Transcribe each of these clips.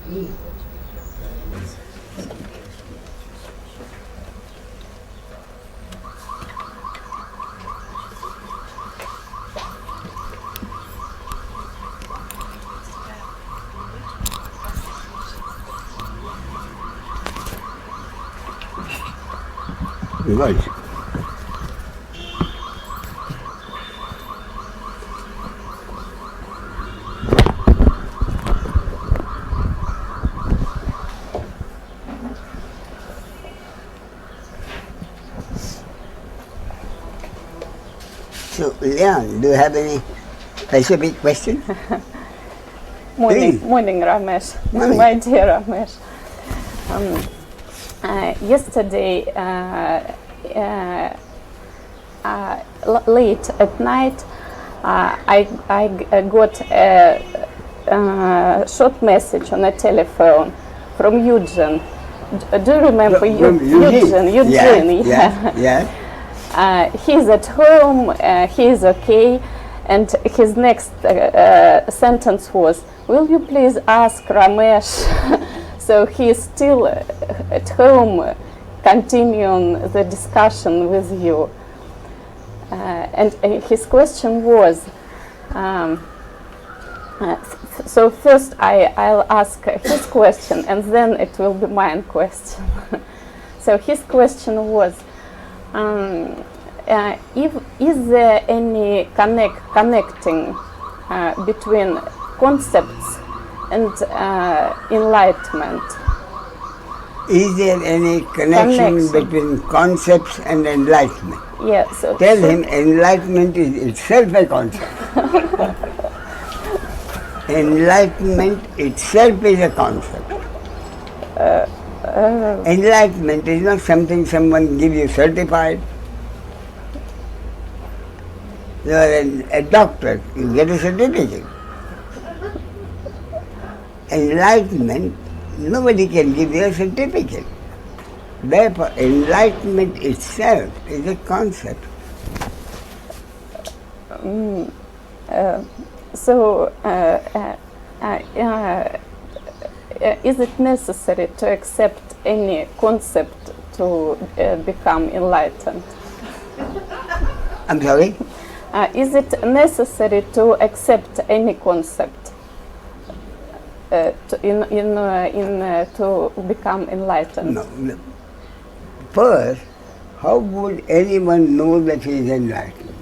Right. So, Leon, do you have any specific question? Morning, morning, Ramesh. Morning. My dear Ramesh. Yesterday, late at night, I got a short message on a telephone from Eugene. Do you remember Eugene? Eugene, yeah. He's at home, he's okay, and his next sentence was, "Will you please ask Ramesh?" So he's still at home, continuing the discussion with you. And his question was, so first I'll ask his question, and then it will be my question. So his question was, is there any connecting between concepts and enlightenment? Is there any connection between concepts and enlightenment? Yeah, so tell him enlightenment is itself a concept. Enlightenment itself is a concept. Enlightenment is not something someone gives you certified. You are a doctor, you get a certificate. Enlightenment, nobody can give you a certificate. Therefore, enlightenment itself is a concept. Is it necessary to accept any concept to become enlightened? I'm sorry? Is it necessary to accept any concept to become enlightened? No. First, how would anyone know that he is enlightened?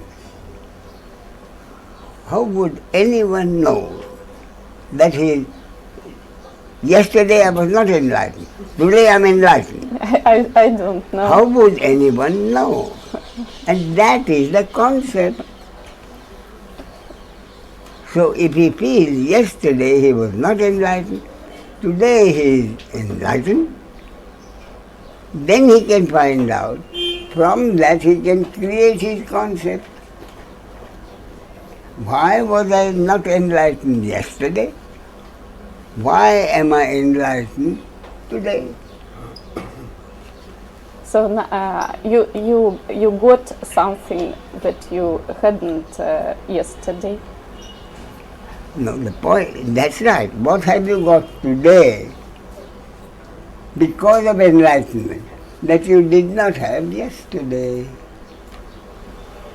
How would anyone know that he is... Yesterday I was not enlightened. Today I am enlightened. I don't know. How would anyone know? And that is the concept. So if he feels yesterday he was not enlightened, today he is enlightened, then he can find out, from that he can create his concept. Why was I not enlightened yesterday? Why am I enlightened today? So you got something that you hadn't yesterday? No, the point, that's right. What have you got today because of enlightenment that you did not have yesterday?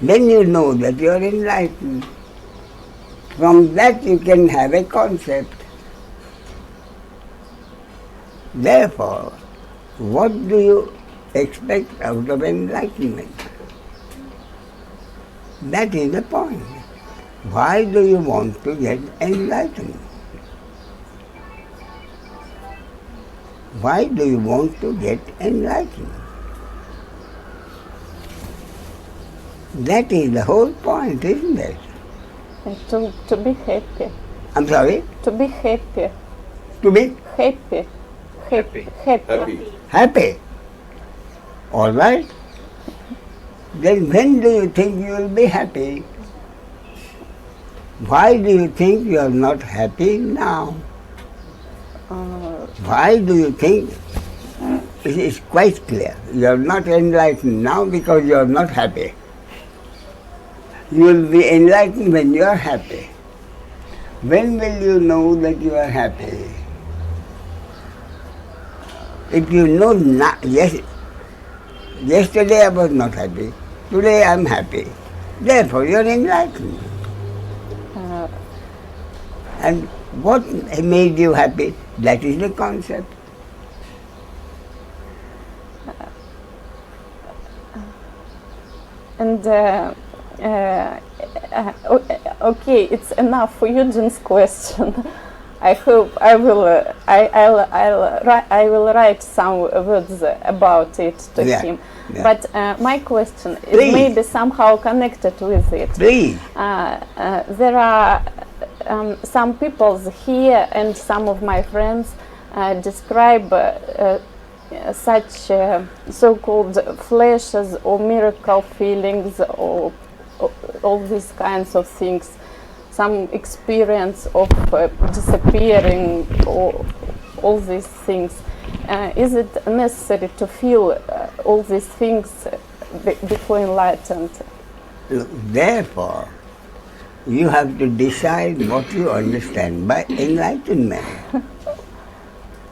Then you know that you are enlightened. From that you can have a concept. Therefore, what do you expect out of enlightenment? That is the point. Why do you want to get enlightened? Why do you want to get enlightened? That is the whole point, isn't it? To be happy. I'm sorry? To be happy. To be? Happy. Happy. All right. Then when do you think you will be happy? Why do you think you are not happy now? Why do you think? It is quite clear. You are not enlightened now because you are not happy. You will be enlightened when you are happy. When will you know that you are happy? If you know, yesterday I was not happy, today I am happy. Therefore you are enlightened. And what made you happy? That is the concept. And okay, it's enough for Eugene's question. I hope I will. I will write some words about it to him. Yeah. But my question is Please. maybe somehow connected with it. Please. There are some people here and some of my friends describe such so-called flashes or miracle feelings or all these kinds of things, some experience of disappearing or all these things. Is it necessary to feel all these things before enlightened? Therefore, you have to decide what you understand by enlightenment.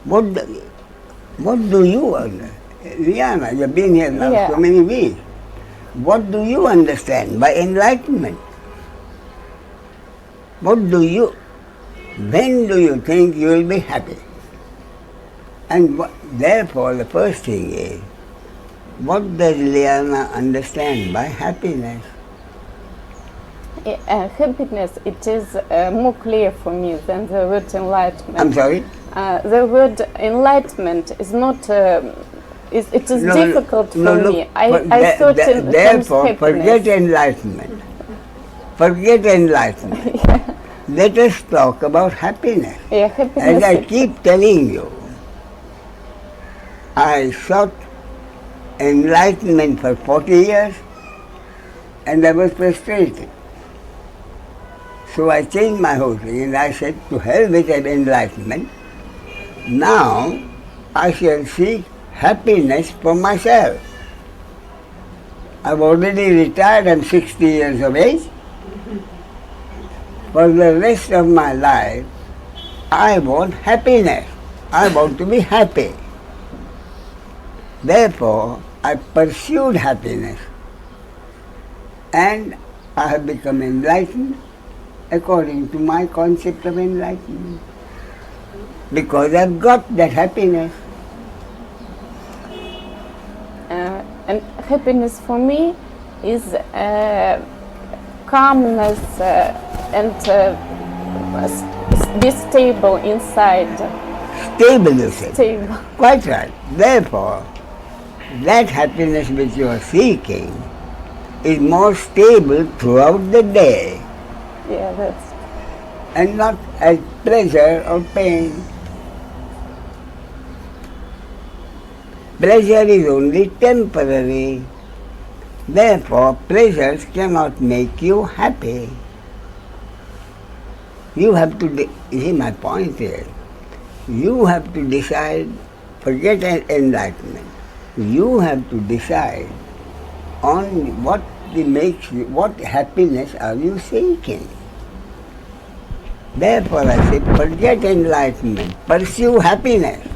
What do you understand? Liana, you've been here now so many weeks. What do you understand by enlightenment? When do you think you will be happy? And therefore, the first thing is, what does Liana understand by happiness? Happiness, it is more clear for me than the word enlightenment. I'm sorry? The word enlightenment is not, it is difficult for me. I thought in therefore, terms of forget enlightenment. Forget enlightenment. Let us talk about happiness. Happiness. As I keep telling you, I sought enlightenment for 40 years and I was frustrated. So I changed my whole thing and I said, to hell with enlightenment. Now I shall seek happiness for myself. I've already retired, I'm 60 years of age. For the rest of my life, I want happiness. I want to be happy. Therefore, I pursued happiness. And I have become enlightened according to my concept of enlightenment. Because I've got that happiness. And happiness for me is calmness and be stable inside. Stable, you say. Stable. Quite right. Therefore, that happiness which you are seeking is more stable throughout the day. Yeah, that's... And not as pleasure or pain. Pleasure is only temporary. Therefore, pleasures cannot make you happy. You have to, see my point here, you have to decide, forget enlightenment, you have to decide on what happiness are you seeking. Therefore I say, forget enlightenment, pursue happiness.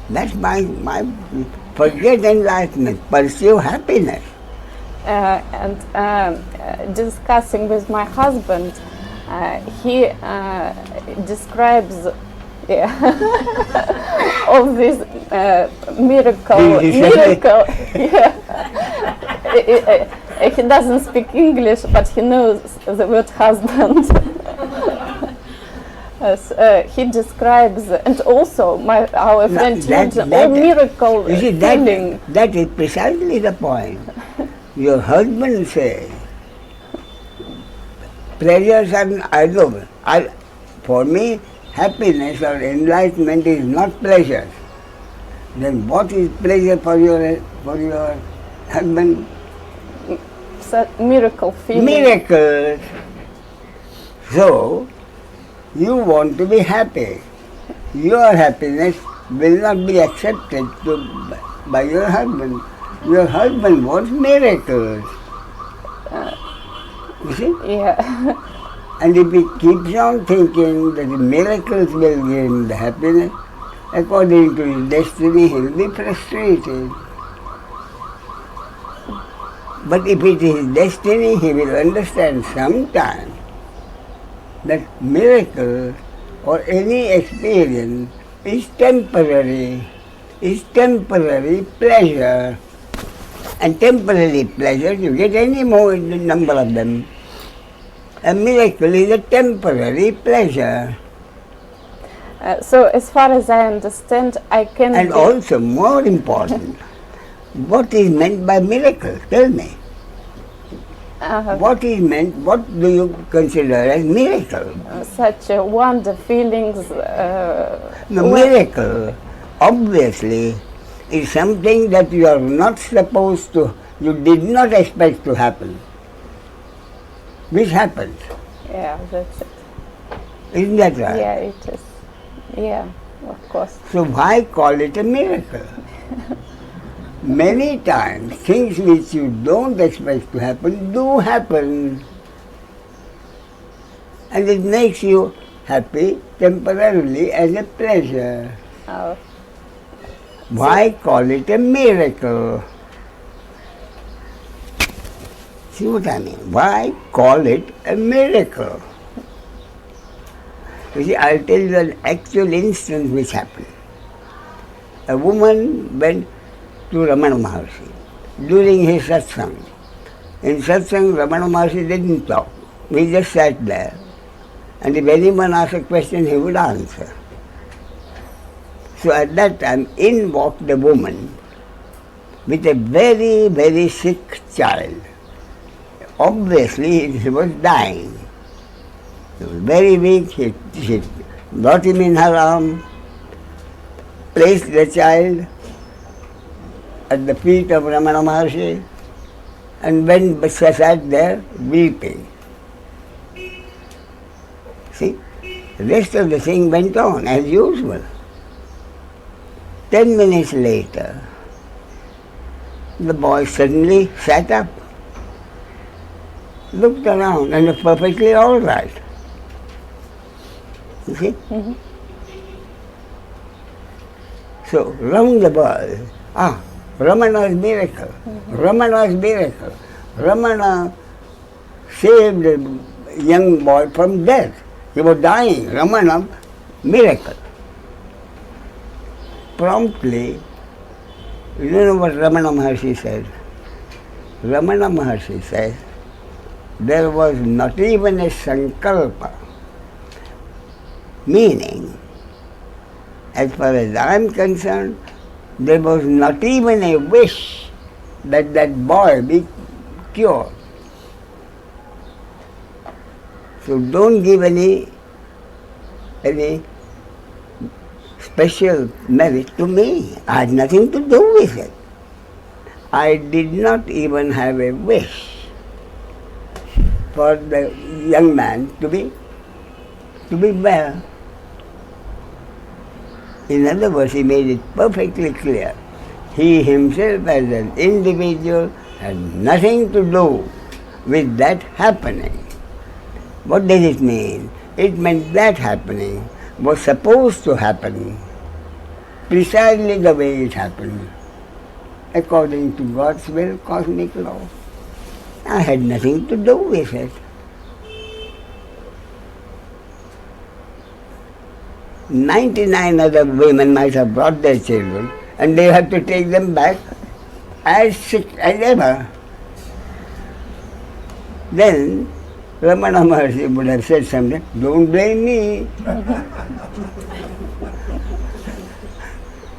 That's my forget enlightenment, pursue happiness. And discussing with my husband, he describes all this miracle. He doesn't speak English, but he knows the word husband. He describes, and also our friend Eugene, all miracle feeling. That is precisely the point. Your husband says, pleasures are, for me, happiness or enlightenment is not pleasure. Then what is pleasure for your husband? Miracle feeling. Miracles. So, you want to be happy. Your happiness will not be accepted by your husband. Your husband wants miracles. You see? Yeah. And if he keeps on thinking that the miracles will give him the happiness, according to his destiny, he will be frustrated. But if it is destiny, he will understand sometime that miracle or any experience is temporary pleasure. And temporary pleasure, you get any more number of them. A miracle is a temporary pleasure. So as far as I understand, I can... And also, more important, what is meant by miracle? Tell me. What is meant, what do you consider as miracle? Such wonder feelings. Miracle, obviously, is something that you are not supposed to, you did not expect to happen. Which happens. Yeah, that's it. Isn't that right? Yeah, it is. Yeah, of course. So why call it a miracle? Many times, things which you don't expect to happen do happen. And it makes you happy temporarily as a pleasure. Oh. Why call it a miracle? See what I mean? Why call it a miracle? You see, I'll tell you an actual instance which happened. A woman went to Ramana Maharshi during his satsang. In satsang, Ramana Maharshi didn't talk. He just sat there. And if anyone asked a question, he would answer. So at that time, in walked a woman with a very, very sick child. Obviously, he was dying. He was very weak. She got him in her arm, placed the child at the feet of Ramana Maharshi, and went sat there weeping. See, the rest of the thing went on as usual. 10 minutes later, the boy suddenly sat up, looked around, and was perfectly all right. You see? Mm-hmm. So, round the world, Ramana's miracle, Ramana's miracle. Ramana saved the young boy from death. He was dying. Ramana, miracle. Promptly, you know what Ramana Maharshi said? Ramana Maharshi says, there was not even a sankalpa. Meaning, as far as I am concerned, there was not even a wish that that boy be cured. So don't give any special merit to me. I had nothing to do with it. I did not even have a wish for the young man to be well. In other words, he made it perfectly clear. He himself as an individual had nothing to do with that happening. What does it mean? It meant that happening was supposed to happen precisely the way it happened, according to God's will, cosmic law. I had nothing to do with it. 99 other women might have brought their children, and they had to take them back as sick as ever. Then Ramana Maharshi would have said something, don't blame me.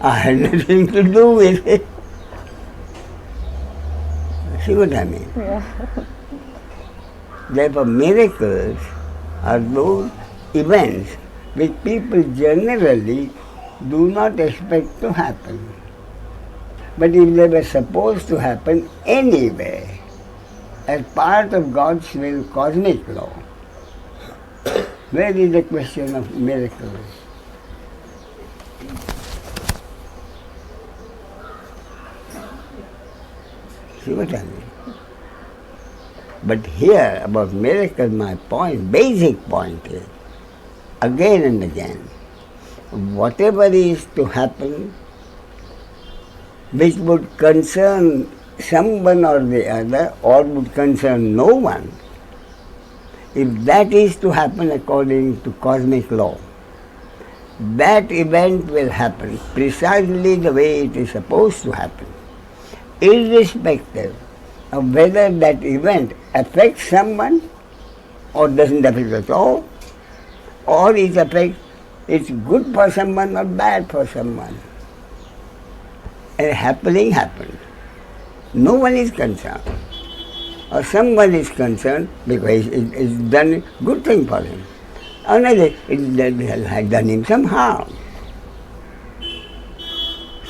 I had nothing to do with it. See what I mean? Yeah. Therefore, miracles are those events which people generally do not expect to happen. But if they were supposed to happen anyway, as part of God's will, cosmic law, where is the question of miracles? See what I mean? But here about miracle, my point, basic point is, again and again, whatever is to happen which would concern someone or the other or would concern no one, if that is to happen according to cosmic law, that event will happen precisely the way it is supposed to happen, irrespective of whether that event affects someone or doesn't affect at all, or it's good for someone or bad for someone. A happening happened. No one is concerned. Or someone is concerned because it's done a good thing for him. Another, it has done him some harm.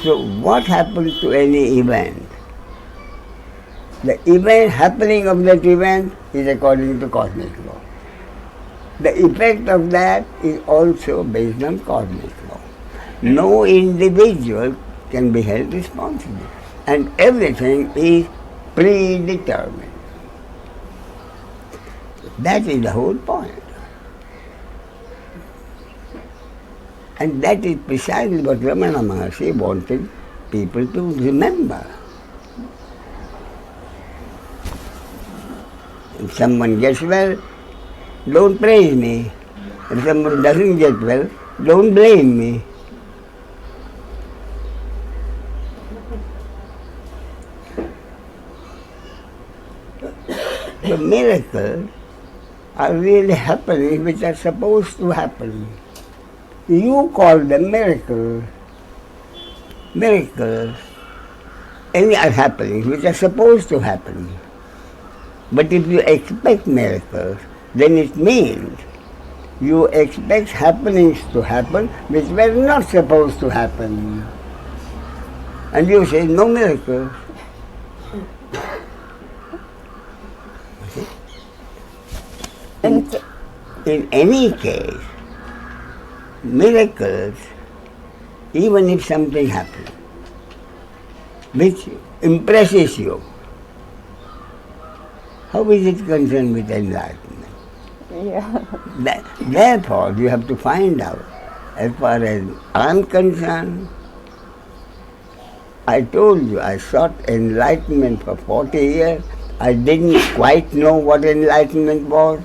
So what happens to any event? The event, happening of that event is according to cosmic law. The effect of that is also based on cosmic law. No individual can be held responsible. And everything is predetermined. That is the whole point. And that is precisely what Ramana Maharshi wanted people to remember. If someone gets well, don't praise me. If someone doesn't get well, don't blame me. The miracles are really happening which are supposed to happen. You call them miracles. Miracles. Any are happenings which are supposed to happen. But if you expect miracles, then it means you expect happenings to happen which were not supposed to happen. And you say, no miracles. In any case, miracles, even if something happens, which impresses you, how is it concerned with enlightenment? Yeah. Therefore, you have to find out, as far as I'm concerned, I told you I sought enlightenment for 40 years. I didn't quite know what enlightenment was.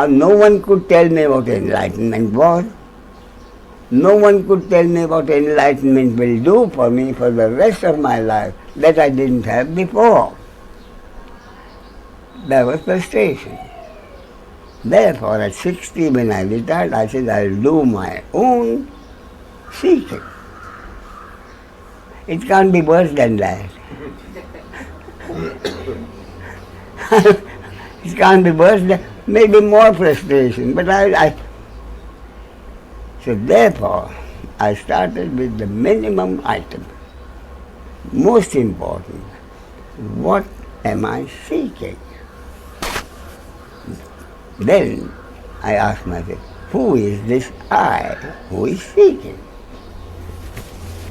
No one could tell me what enlightenment was. No one could tell me what enlightenment will do for me for the rest of my life that I didn't have before. There was frustration. Therefore, at 60 when I retired, I said I'll do my own seeking. It can't be worse than that. It can't be worse than, maybe more frustration, but so therefore, I started with the minimum item. Most important, what am I seeking? Then I asked myself, who is this I who is seeking?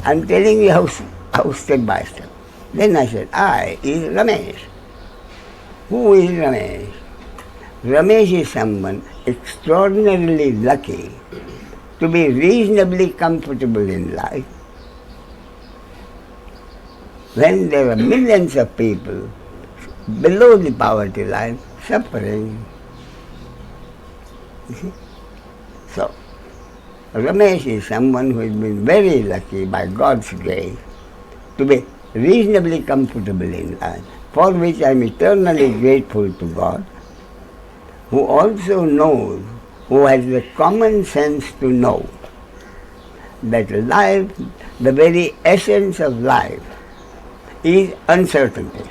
I'm telling you how step by step. Then I said, I is Ramesh. Who is Ramesh? Ramesh is someone extraordinarily lucky to be reasonably comfortable in life when there are millions of people below the poverty line suffering. You see? So, Ramesh is someone who has been very lucky by God's grace to be reasonably comfortable in life, for which I am eternally grateful to God, who also knows, who has the common sense to know that life, the very essence of life, is uncertainty.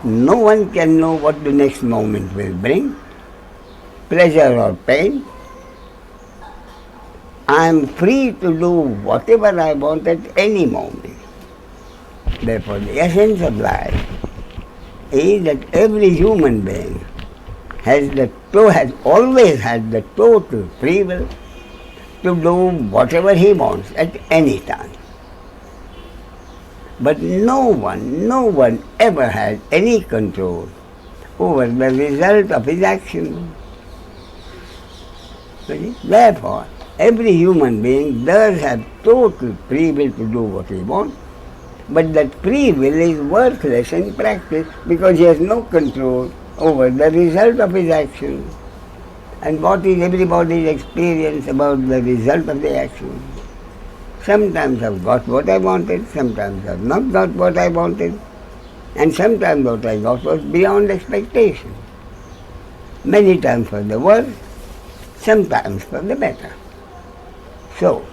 No one can know what the next moment will bring, pleasure or pain. I am free to do whatever I want at any moment. Therefore, the essence of life is that every human being has always had the total free will to do whatever he wants at any time. But no one ever had any control over the result of his action. Therefore, every human being does have total free will to do what he wants, but that free will is worthless in practice because he has no control over the result of his action. And what is everybody's experience about the result of the action? Sometimes I've got what I wanted, sometimes I've not got what I wanted, and sometimes what I got was beyond expectation. Many times for the worse, sometimes for the better. So,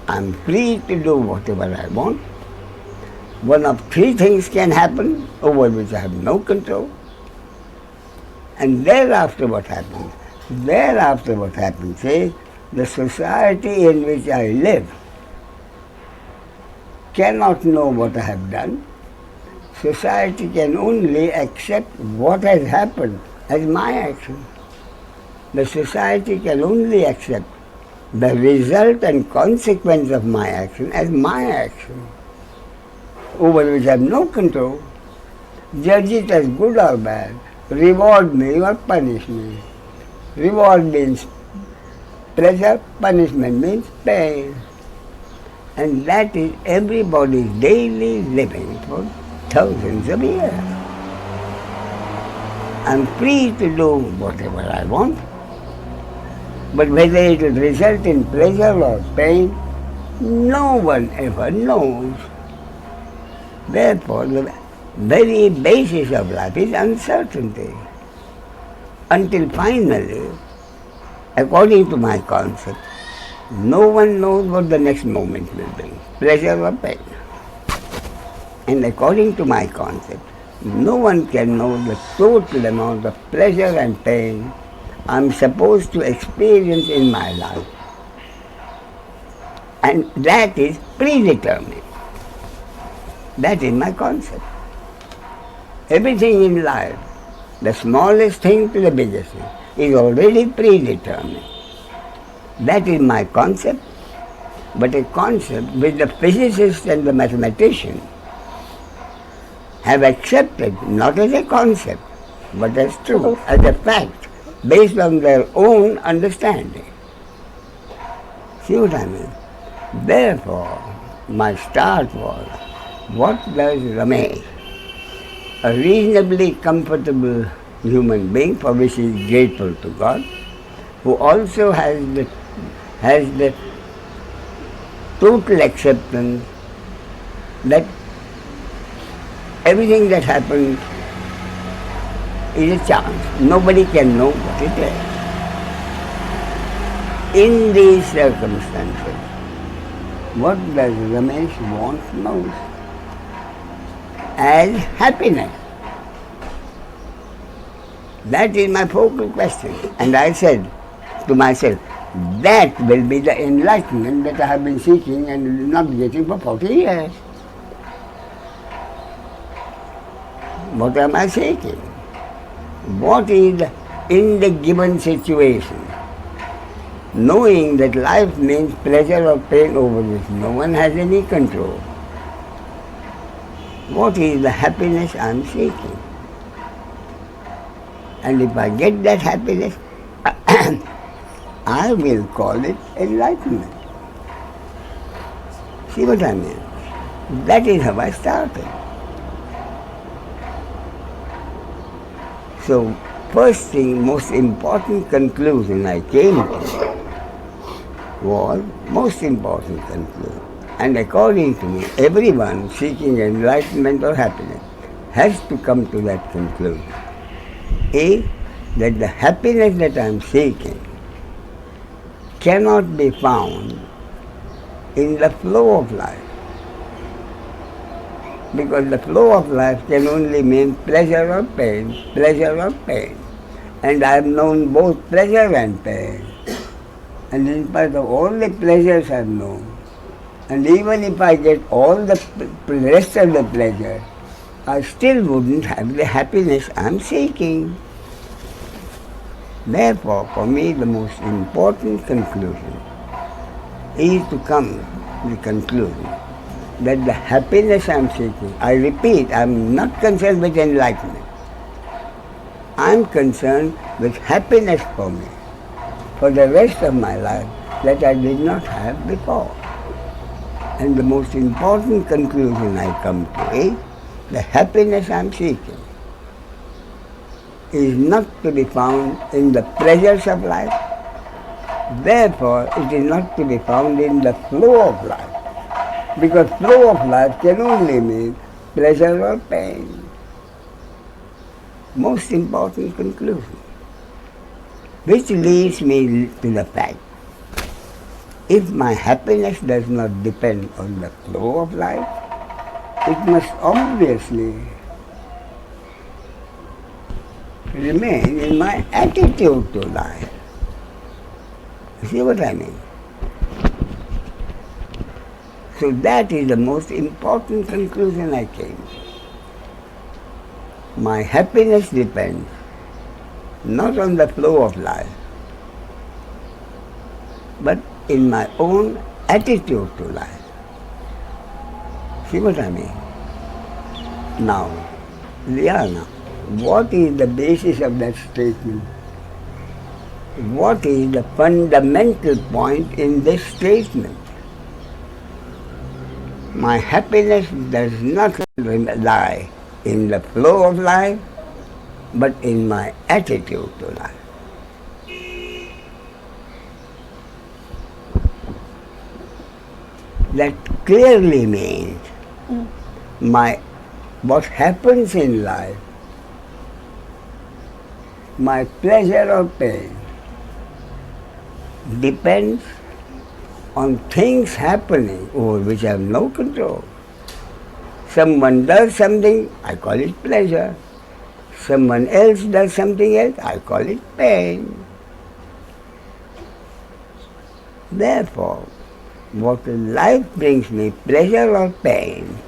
I'm free to do whatever I want. One of three things can happen over which I have no control. And thereafter what happens? Thereafter what happens is the society in which I live cannot know what I have done. Society can only accept what has happened as my action. The society can only accept the result and consequence of my action as my action, over which I have no control. Judge it as good or bad, reward me or punish me. Reward means pleasure, punishment means pain. And that is everybody's daily living for thousands of years. I'm free to do whatever I want, but whether it will result in pleasure or pain, no one ever knows. Therefore, the very basis of life is uncertainty. Until finally, according to my concept, no one knows what the next moment will bring, pleasure or pain. And according to my concept, no one can know the total amount of pleasure and pain I'm supposed to experience in my life. And that is predetermined. That is my concept. Everything in life, the smallest thing to the biggest thing, is already predetermined. That is my concept, but a concept which the physicists and the mathematicians have accepted not as a concept, but as truth, as a fact, based on their own understanding. See what I mean? Therefore, my start was, what does Ramesh, a reasonably comfortable human being for which he is grateful to God, who also has the total acceptance that everything that happens is a chance. Nobody can know what it is. In these circumstances, what does Ramesh want most? As happiness. That is my focal question. And I said to myself, that will be the enlightenment that I have been seeking and not getting for 40 years. What am I seeking? What is in the given situation? Knowing that life means pleasure or pain over which no one has any control. What is the happiness I am seeking? And if I get that happiness, I will call it enlightenment. See what I mean? That is how I started. So, first thing, most important conclusion I came to was, most important conclusion. And according to me, everyone seeking enlightenment or happiness has to come to that conclusion. A, that the happiness that I am seeking cannot be found in the flow of life. Because the flow of life can only mean pleasure or pain, pleasure or pain. And I have known both pleasure and pain. And in spite of all the pleasures I have known, and even if I get all the rest of the pleasure, I still wouldn't have the happiness I am seeking. Therefore, for me, the most important conclusion is to come to the conclusion that the happiness I am seeking, I repeat, I am not concerned with enlightenment. I am concerned with happiness for me, for the rest of my life, that I did not have before. And the most important conclusion I come to is the happiness I am seeking is not to be found in the pleasures of life. Therefore, it is not to be found in the flow of life. Because flow of life can only mean pleasure or pain. Most important conclusion. Which leads me to the fact, if my happiness does not depend on the flow of life, it must obviously remain in my attitude to life. You see what I mean? So that is the most important conclusion I came to. My happiness depends not on the flow of life, but in my own attitude to life. See what I mean? Now, Liana, what is the basis of that statement? What is the fundamental point in this statement? My happiness does not lie in the flow of life, but in my attitude to life. That clearly means what happens in life, my pleasure or pain, depends on things happening over which I have no control. Someone does something, I call it pleasure. Someone else does something else, I call it pain. Therefore, what life brings me, pleasure or pain,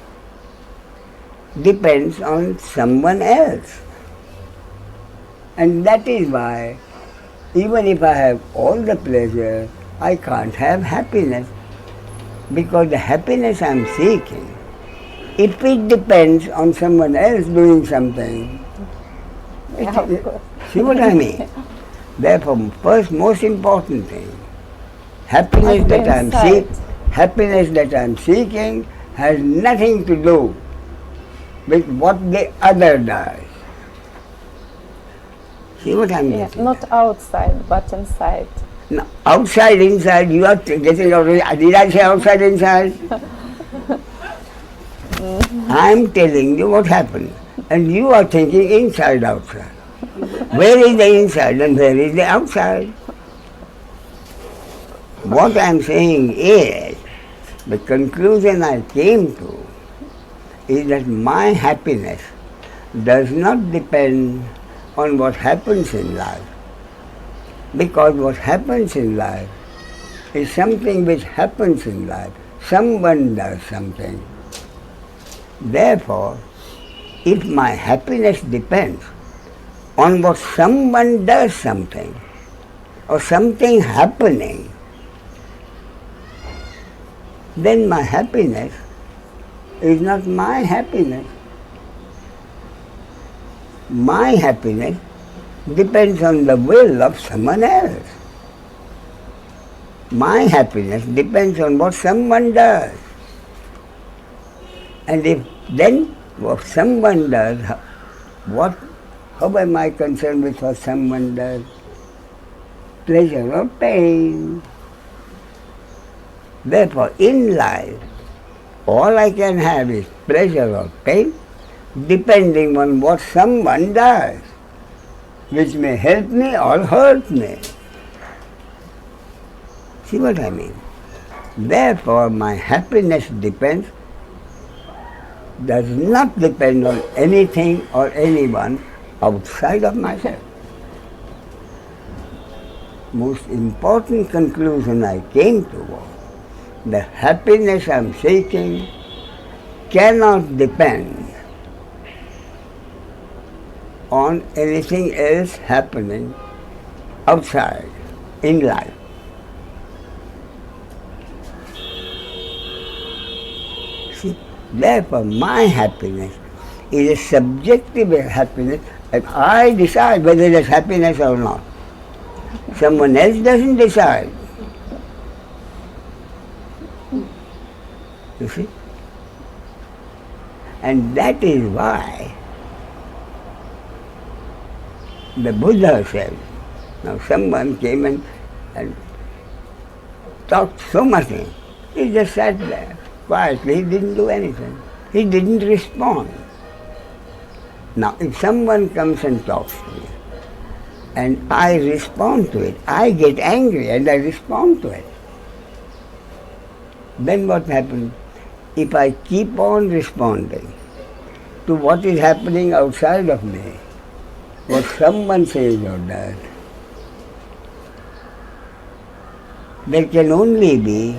depends on someone else. And that is why, even if I have all the pleasure, I can't have happiness. Because the happiness I am seeking, if it depends on someone else doing something, see what I mean? Therefore, first most important thing, happiness that I am seeking has nothing to do with what the other does. See what I mean? Yeah, not outside, but inside. No, outside, inside, you are getting already. Did I say outside, inside? I am telling you what happened, and you are thinking inside, outside. Where is the inside and where is the outside? What I am saying is, the conclusion I came to is that my happiness does not depend on what happens in life, because what happens in life is something which happens in life. Someone does something. Therefore, if my happiness depends on what someone does something, or something happening, then my happiness is not my happiness. My happiness depends on the will of someone else. My happiness depends on what someone does. And if then what someone does, how am I concerned with what someone does? Pleasure or pain? Therefore, in life, all I can have is pleasure or pain, depending on what someone does, which may help me or hurt me. See what I mean? Therefore, my happiness does not depend on anything or anyone outside of myself. Most important conclusion I came to was, the happiness I am seeking cannot depend on anything else happening outside in life. See? Therefore, my happiness is a subjective happiness, and I decide whether there's happiness or not. Someone else doesn't decide. You see? And that is why the Buddha said, now someone came and talked so much. He just sat there quietly, he didn't do anything. He didn't respond. Now if someone comes and talks to me and I respond to it, I get angry and I respond to it. Then what happens? If I keep on responding to what is happening outside of me, what someone says or does, there can only be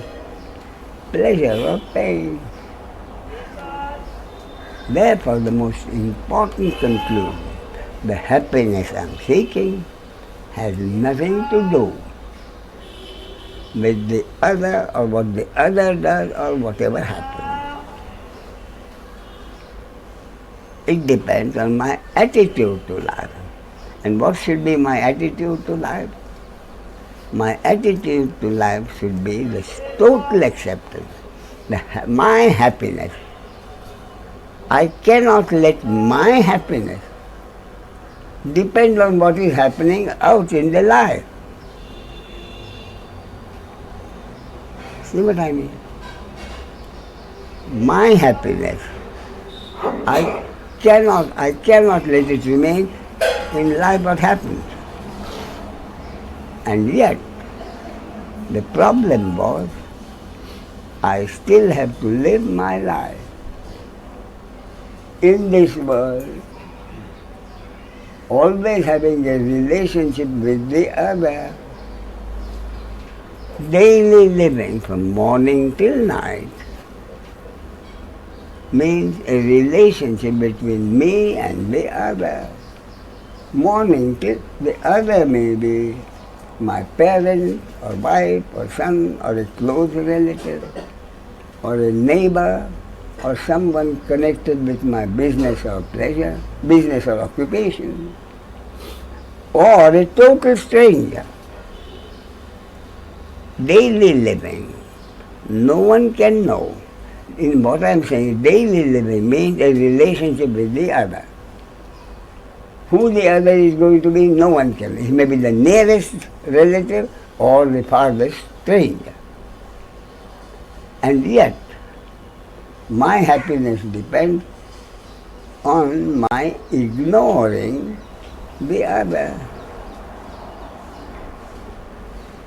pleasure or pain. Therefore, the most important conclusion, the happiness I am seeking has nothing to do with the other or what the other does or whatever happens. It depends on my attitude to life. And what should be my attitude to life? My attitude to life should be the total acceptance, my happiness. I cannot let my happiness depend on what is happening out in the life. See what I mean? My happiness, I cannot let it remain in life what happens. And yet, the problem was, I still have to live my life in this world, always having a relationship with the other, daily living from morning till night, means a relationship between me and the other. Morning till the other may be my parent or wife or son or a close relative or a neighbor or someone connected with my business or pleasure, business or occupation, or a total stranger. Daily living, no one can know. In what I am saying, daily living means a relationship with the other. Who the other is going to be, no one can. It may be the nearest relative or the farthest stranger. And yet, my happiness depends on my ignoring the other.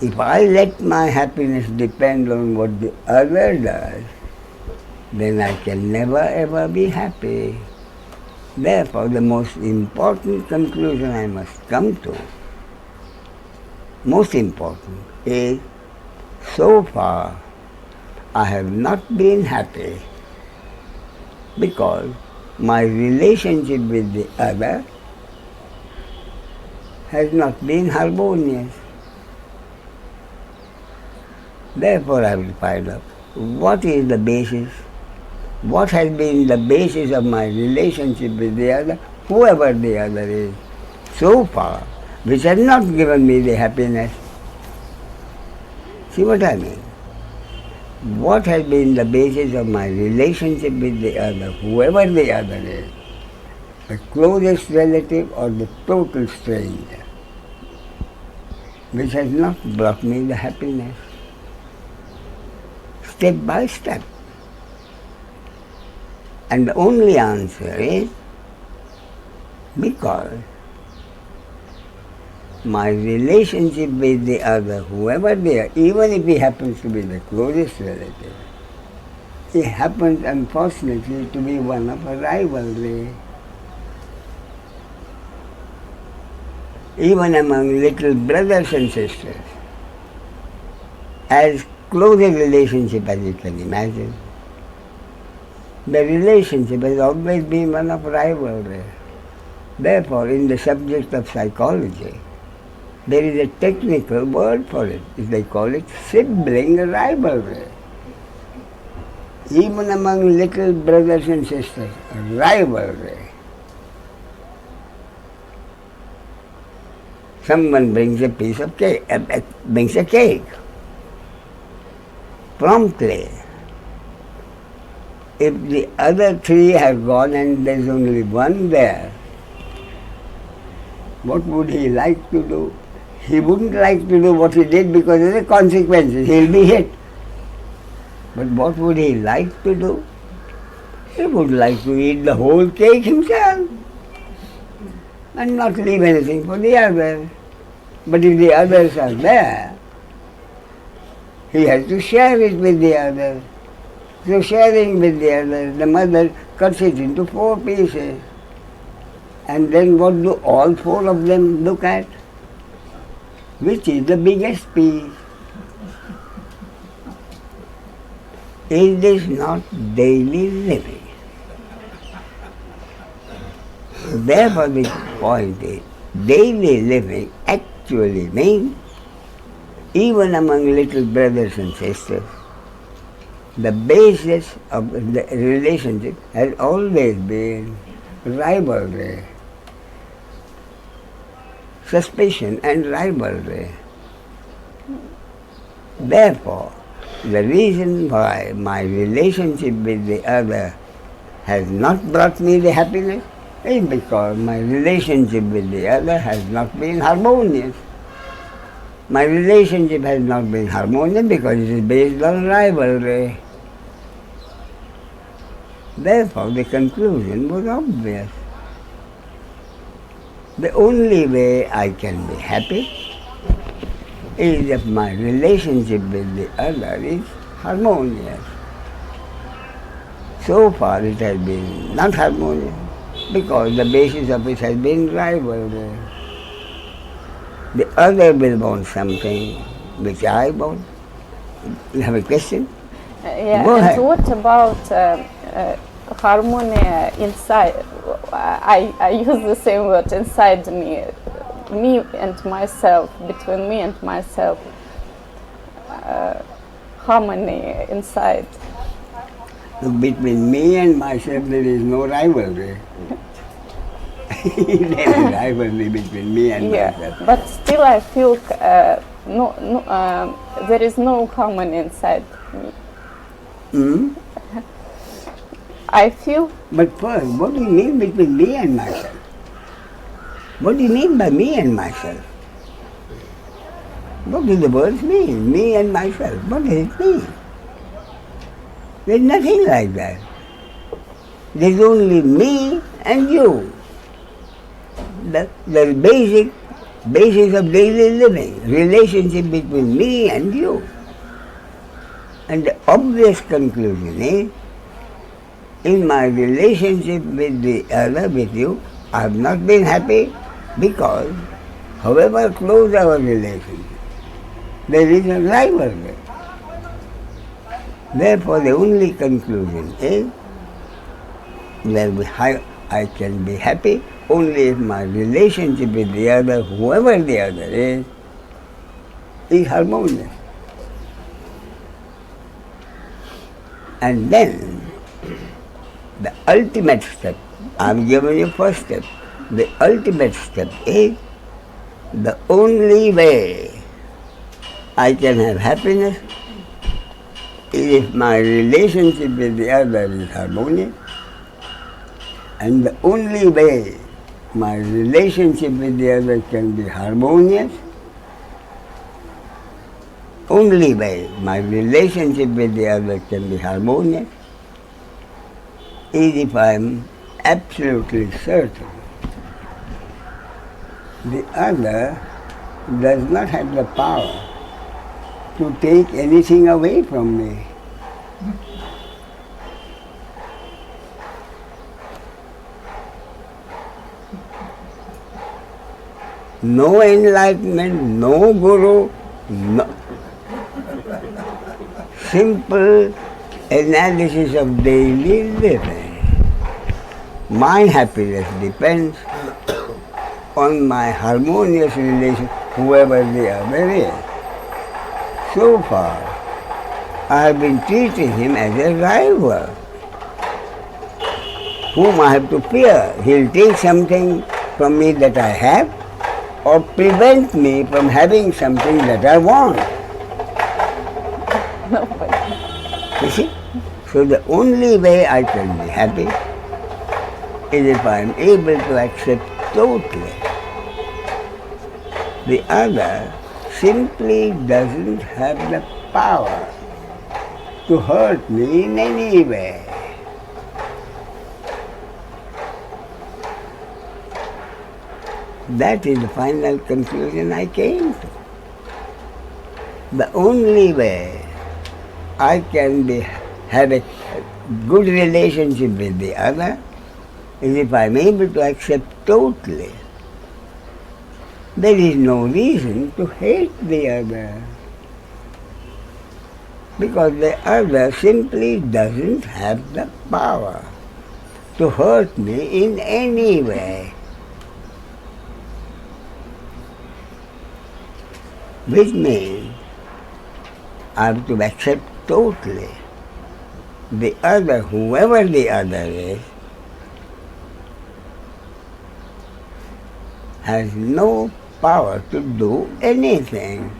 If I let my happiness depend on what the other does, then I can never ever be happy. Therefore, the most important conclusion I must come to, most important, is so far I have not been happy because my relationship with the other has not been harmonious. Therefore, I will find out what is the basis, what has been the basis of my relationship with the other, whoever the other is, so far, which has not given me the happiness. See what I mean? What has been the basis of my relationship with the other, whoever the other is, the closest relative or the total stranger, which has not brought me the happiness. Step by step. And the only answer is because my relationship with the other, whoever they are, even if he happens to be the closest relative, it happens unfortunately to be one of a rivalry. Even among little brothers and sisters, as close a relationship as you can imagine, the relationship has always been one of rivalry. Therefore, in the subject of psychology, there is a technical word for it. They call it sibling rivalry. even among little brothers and sisters, rivalry. Someone brings a piece of cake, brings a cake. Promptly, if the other three have gone and there's only one there, what would he like to do? He wouldn't like to do what he did because of the consequences. He'll be hit. But what would he like to do? He would like to eat the whole cake himself and not leave anything for the others. But if the others are there, he has to share it with the others. So sharing with the others, the mother cuts it into 4 pieces. And then what do all 4 of them look at? Which is the biggest piece? Is this not daily living? Therefore the point is, daily living actually means, even among little brothers and sisters, the basis of the relationship has always been rivalry, suspicion and rivalry. Therefore, the reason why my relationship with the other has not brought me the happiness is because my relationship with the other has not been harmonious. My relationship has not been harmonious because it is based on rivalry. Therefore, the conclusion was obvious. The only way I can be happy is if my relationship with the other is harmonious. So far it has been not harmonious because the basis of it has been rivalry. The other will want something which I want. You have a question? Yeah, Go and ahead. what about harmony inside? I use the same word, inside me and myself, between me and myself. Harmony inside. Between me and myself there is no rivalry. There is rivalry between me and myself. But still I feel there is no harmony inside me. Hmm? I feel. But first, what do you mean between me and myself? What do you mean by me and myself? What do the words mean? Me and myself. What does it mean? There's nothing like that. There's only me and you. The basis of daily living, relationship between me and you. And the obvious conclusion is, in my relationship with the other, with you, I have not been happy because, however close our relationship, there is a rivalry. Therefore, the only conclusion is that I can be happy only if my relationship with the other, whoever the other is harmonious. And then, the ultimate step, I'm giving you first step, the ultimate step is the only way I can have happiness is if my relationship with the other is harmonious, and the only way my relationship with the other can be harmonious, only way my relationship with the other can be harmonious is if I am absolutely certain the other does not have the power to take anything away from me. No enlightenment, no guru, no. Simple analysis of daily living. My happiness depends on my harmonious relation, whoever the other is. So far, I have been treating him as a rival, whom I have to fear. He'll take something from me that I have, or prevent me from having something that I want. You see? So the only way I can be happy is if I am able to accept totally. The other simply doesn't have the power to hurt me in any way. That is the final conclusion I came to. The only way I can have a good relationship with the other is if I am able to accept totally. There is no reason to hate the other, because the other simply doesn't have the power to hurt me in any way. Which means I have to accept totally the other, whoever the other is, has no power to do anything.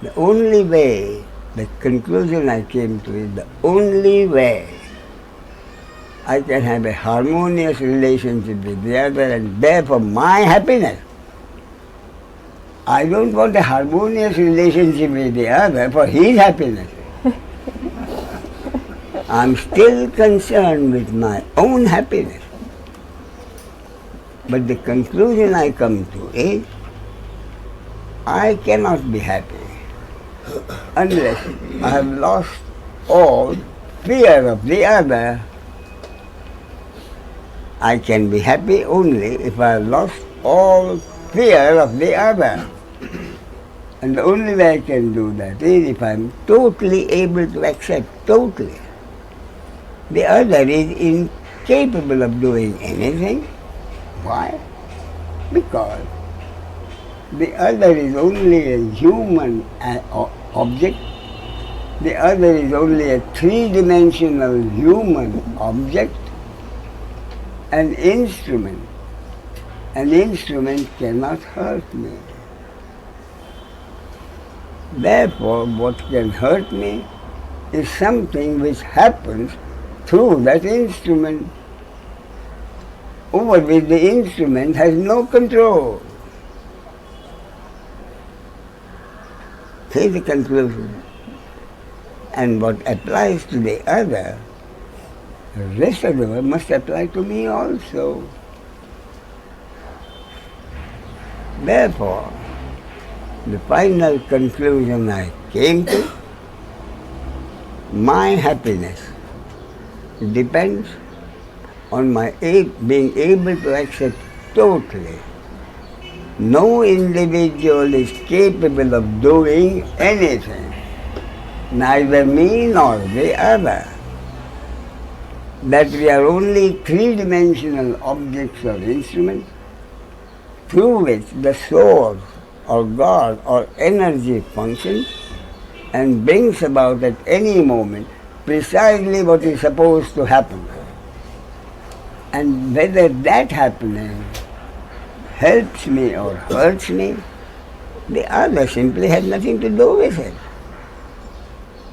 The only way, the conclusion I came to is the only way I can have a harmonious relationship with the other and therefore my happiness. I don't want a harmonious relationship with the other for his happiness. I'm still concerned with my own happiness. But the conclusion I come to is, I cannot be happy unless I have lost all fear of the other. I can be happy only if I have lost all fear of the other. And the only way I can do that is if I am totally able to accept totally. The other is incapable of doing anything. Why? Because the other is only a human object. The other is only a three-dimensional human object, an instrument. An instrument cannot hurt me. Therefore, what can hurt me is something which happens through that instrument, over which the instrument has no control. See the conclusion. And what applies to the other, the rest of the world must apply to me also. Therefore, the final conclusion I came to, my happiness depends on my being able to accept totally. No individual is capable of doing anything, neither me nor the other. That we are only three-dimensional objects or instruments through which the source or God or energy functions and brings about at any moment precisely what is supposed to happen. And whether that happening helps me or hurts me, the other simply has nothing to do with it.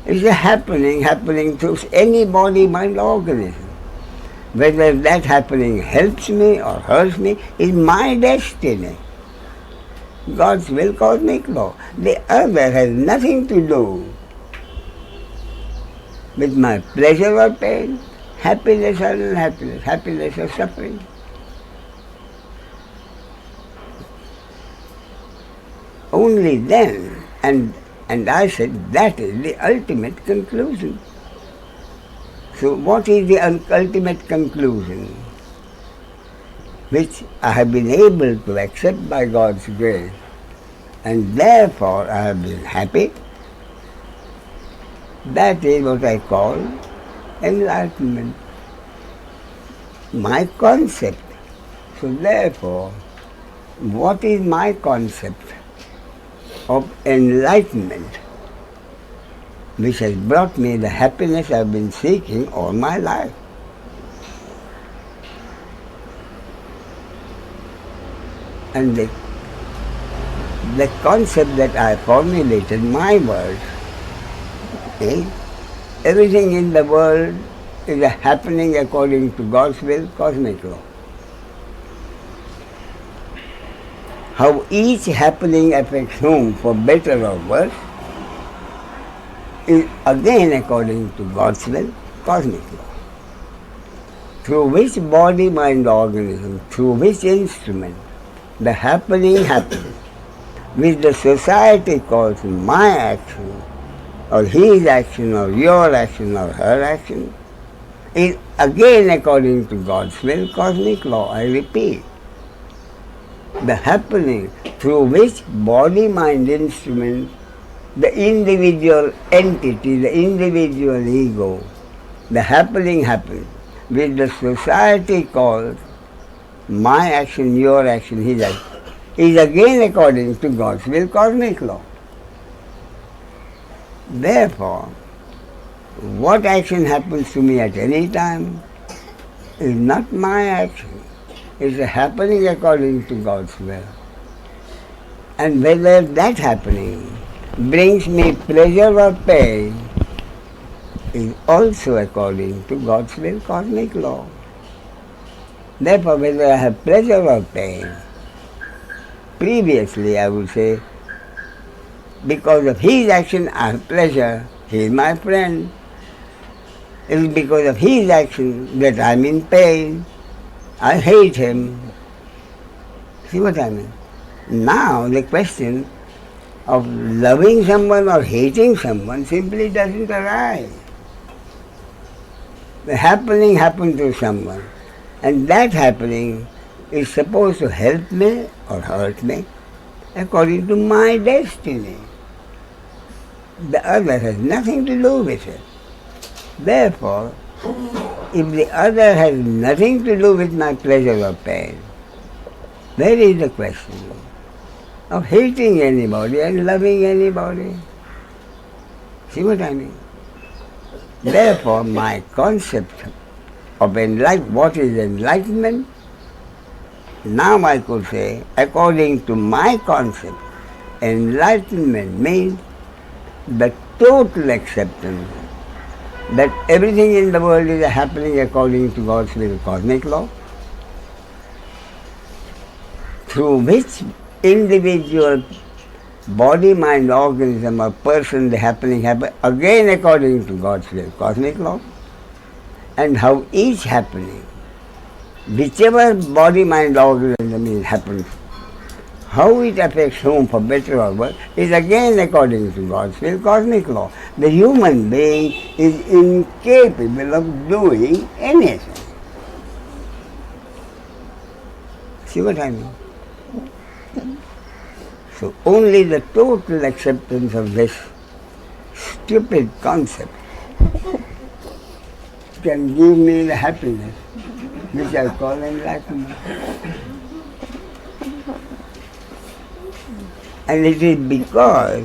It's a happening through any body, mind, organism. Whether that happening helps me or hurts me is my destiny. God's will, cosmic law. The other has nothing to do with my pleasure or pain, happiness or unhappiness, happiness or suffering. Only then, and I said that is the ultimate conclusion. So what is the ultimate conclusion? Which I have been able to accept by God's grace, and therefore I have been happy. That is what I call enlightenment, my concept. So therefore, what is my concept of enlightenment? which has brought me the happiness I've been seeking all my life. And the concept that I formulated, my words, is everything in the world is a happening according to God's will, cosmic law. How each happening affects whom, for better or worse, is again according to God's will, cosmic law. Through which body, mind, organism, through which instrument, the happening happens, which the society calls my action, or his action, or your action, or her action, is again according to God's will, cosmic law, I repeat. The happening through which body, mind, instrument, the individual entity, the individual ego, the happening happens, which the society calls my action, your action, his action, is again according to God's will, cosmic law. Therefore, what action happens to me at any time is not my action. It's a happening according to God's will. And whether that happening brings me pleasure or pain is also according to God's will, cosmic law. Therefore, whether I have pleasure or pain, previously I would say, because of his action I have pleasure, he is my friend. It is because of his action that I am in pain, I hate him. See what I mean? Now the question of loving someone or hating someone simply doesn't arise. The happening happened to someone, and that happening is supposed to help me or hurt me according to my destiny. The other has nothing to do with it. Therefore, if the other has nothing to do with my pleasure or pain, where is the question of hating anybody and loving anybody? See what I mean? Therefore, my concept of what is enlightenment, now I could say, according to my concept, enlightenment means the total acceptance that everything in the world is happening according to God's will, cosmic law, through which individual body, mind, organism or person the happening happen again according to God's will, cosmic law, and how each happening, whichever body, mind, organism is happens, how it affects whom for better or worse is again according to God's will, cosmic law. The human being is incapable of doing anything. See what I mean? So only the total acceptance of this stupid concept can give me the happiness which I call enlightenment. And it is because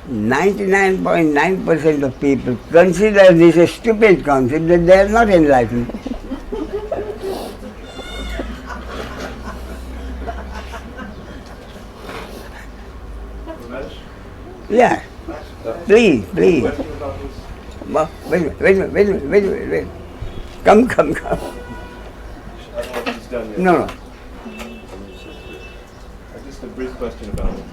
99.9% of people consider this a stupid concept that they are not enlightened. Yeah, please. Well, wait. Come. I don't know if he's done yet. No. Just a brief question about it.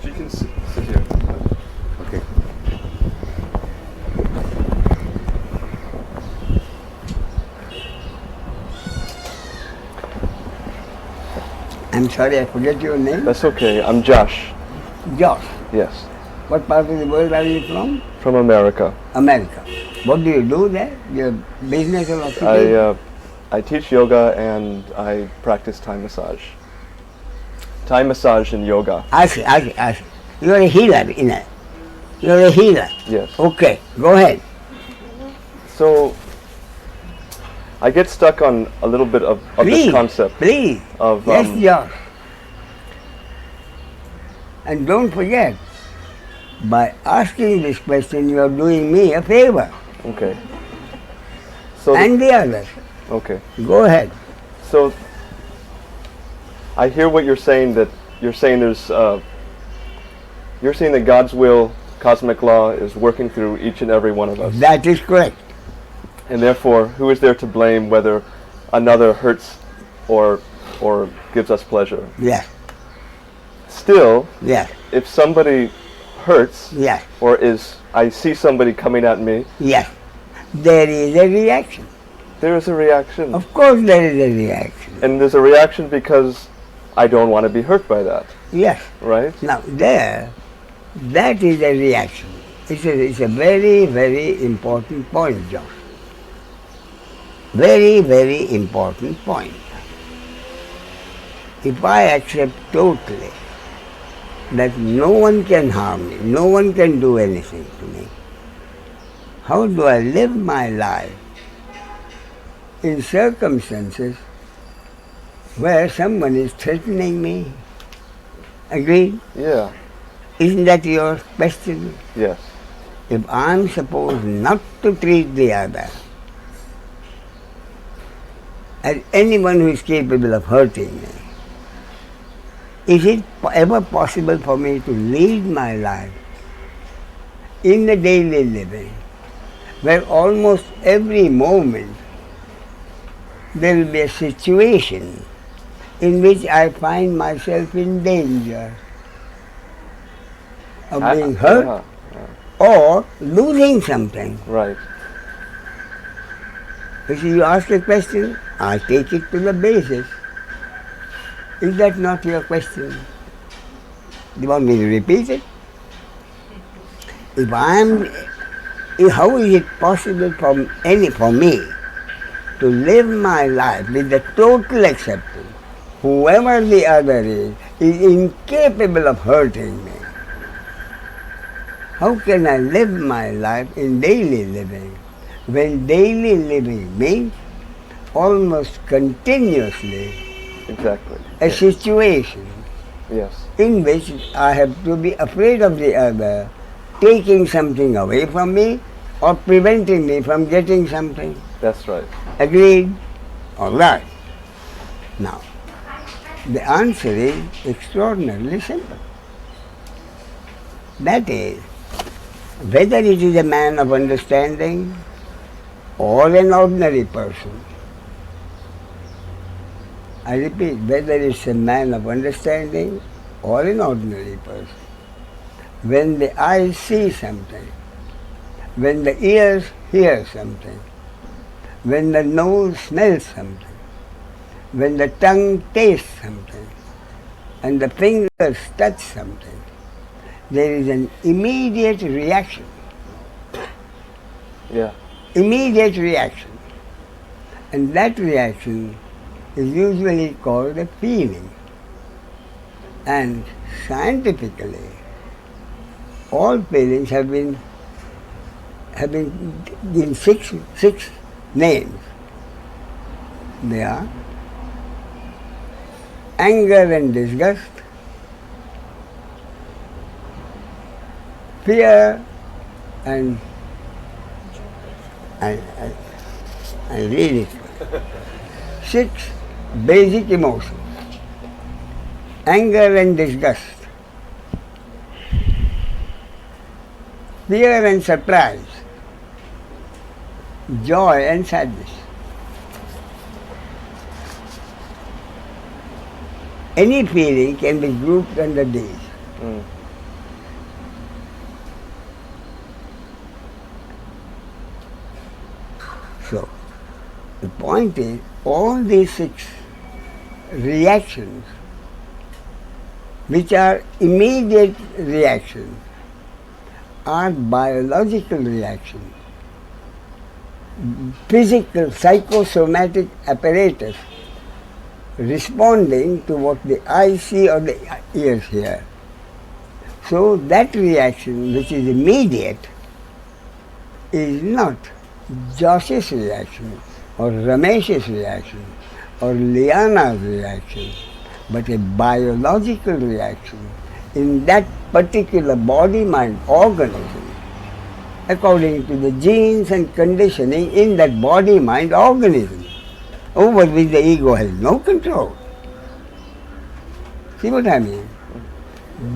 She can sit here. Okay. I'm sorry, I forget your name. That's okay. I'm Josh. Josh. Yes. What part of the world are you from? From America. America. What do you do there? Your business or occupation? I teach yoga and I practice Thai massage. Thai massage and yoga. I see. You're a healer, You're a healer. Yes. Okay, go ahead. So I get stuck on a little bit of this concept. Please. Of, yes, Josh. And don't forget, by asking this question, you are doing me a favor. Okay. So And the others. okay. Go ahead. So I hear what you're saying. That you're saying you're saying that God's will, cosmic law, is working through each and every one of us. That is correct. And therefore, who is there to blame whether another hurts or gives us pleasure? Yes. Still, Yes. if somebody hurts, Yes. or I see somebody coming at me, Yes. There is a reaction. there is a reaction. Of course there is a reaction. And there's a reaction because I don't want to be hurt by that, Yes. right? Now that is a reaction. It's a very, very important point, John. Very, very important point. If I accept totally that no one can harm me, no one can do anything to me, how do I live my life in circumstances where someone is threatening me? Agreed? Yeah. Isn't that your question? Yes. If I'm supposed not to treat the other as anyone who is capable of hurting me, is it ever possible for me to lead my life in the daily living where almost every moment there will be a situation in which I find myself in danger of being hurt or losing something? Right. You see, you ask a question, I take it to the basis. Is that not your question? Do you want me to repeat it? How is it possible for me to live my life with the total acceptance, whoever the other is incapable of hurting me? How can I live my life in daily living when daily living means almost continuously Exactly. a situation Yes. in which I have to be afraid of the other taking something away from me or preventing me from getting something? That's right. Agreed? All right. Now, the answer is extraordinarily simple. That is, whether it is a man of understanding or an ordinary person, I repeat, whether it's a man of understanding or an ordinary person, when the eyes see something, when the ears hear something, when the nose smells something, when the tongue tastes something, and the fingers touch something, there is an immediate reaction. Yeah. Immediate reaction. And that reaction is usually called a feeling. And scientifically, all feelings have been in six names. They are anger and disgust, fear and I read it. 6 basic emotions. Anger and disgust, fear and surprise, joy and sadness. Any feeling can be grouped under these. Mm. So, the point is, all these 6 reactions, which are immediate reactions, are biological reactions. Physical, psychosomatic apparatus responding to what the eyes see or the ears hear. So that reaction, which is immediate, is not Josh's reaction or Ramesh's reaction or Liana's reaction, but a biological reaction in that particular body-mind organism according to the genes and conditioning in that body-mind organism over which the ego has no control. See what I mean?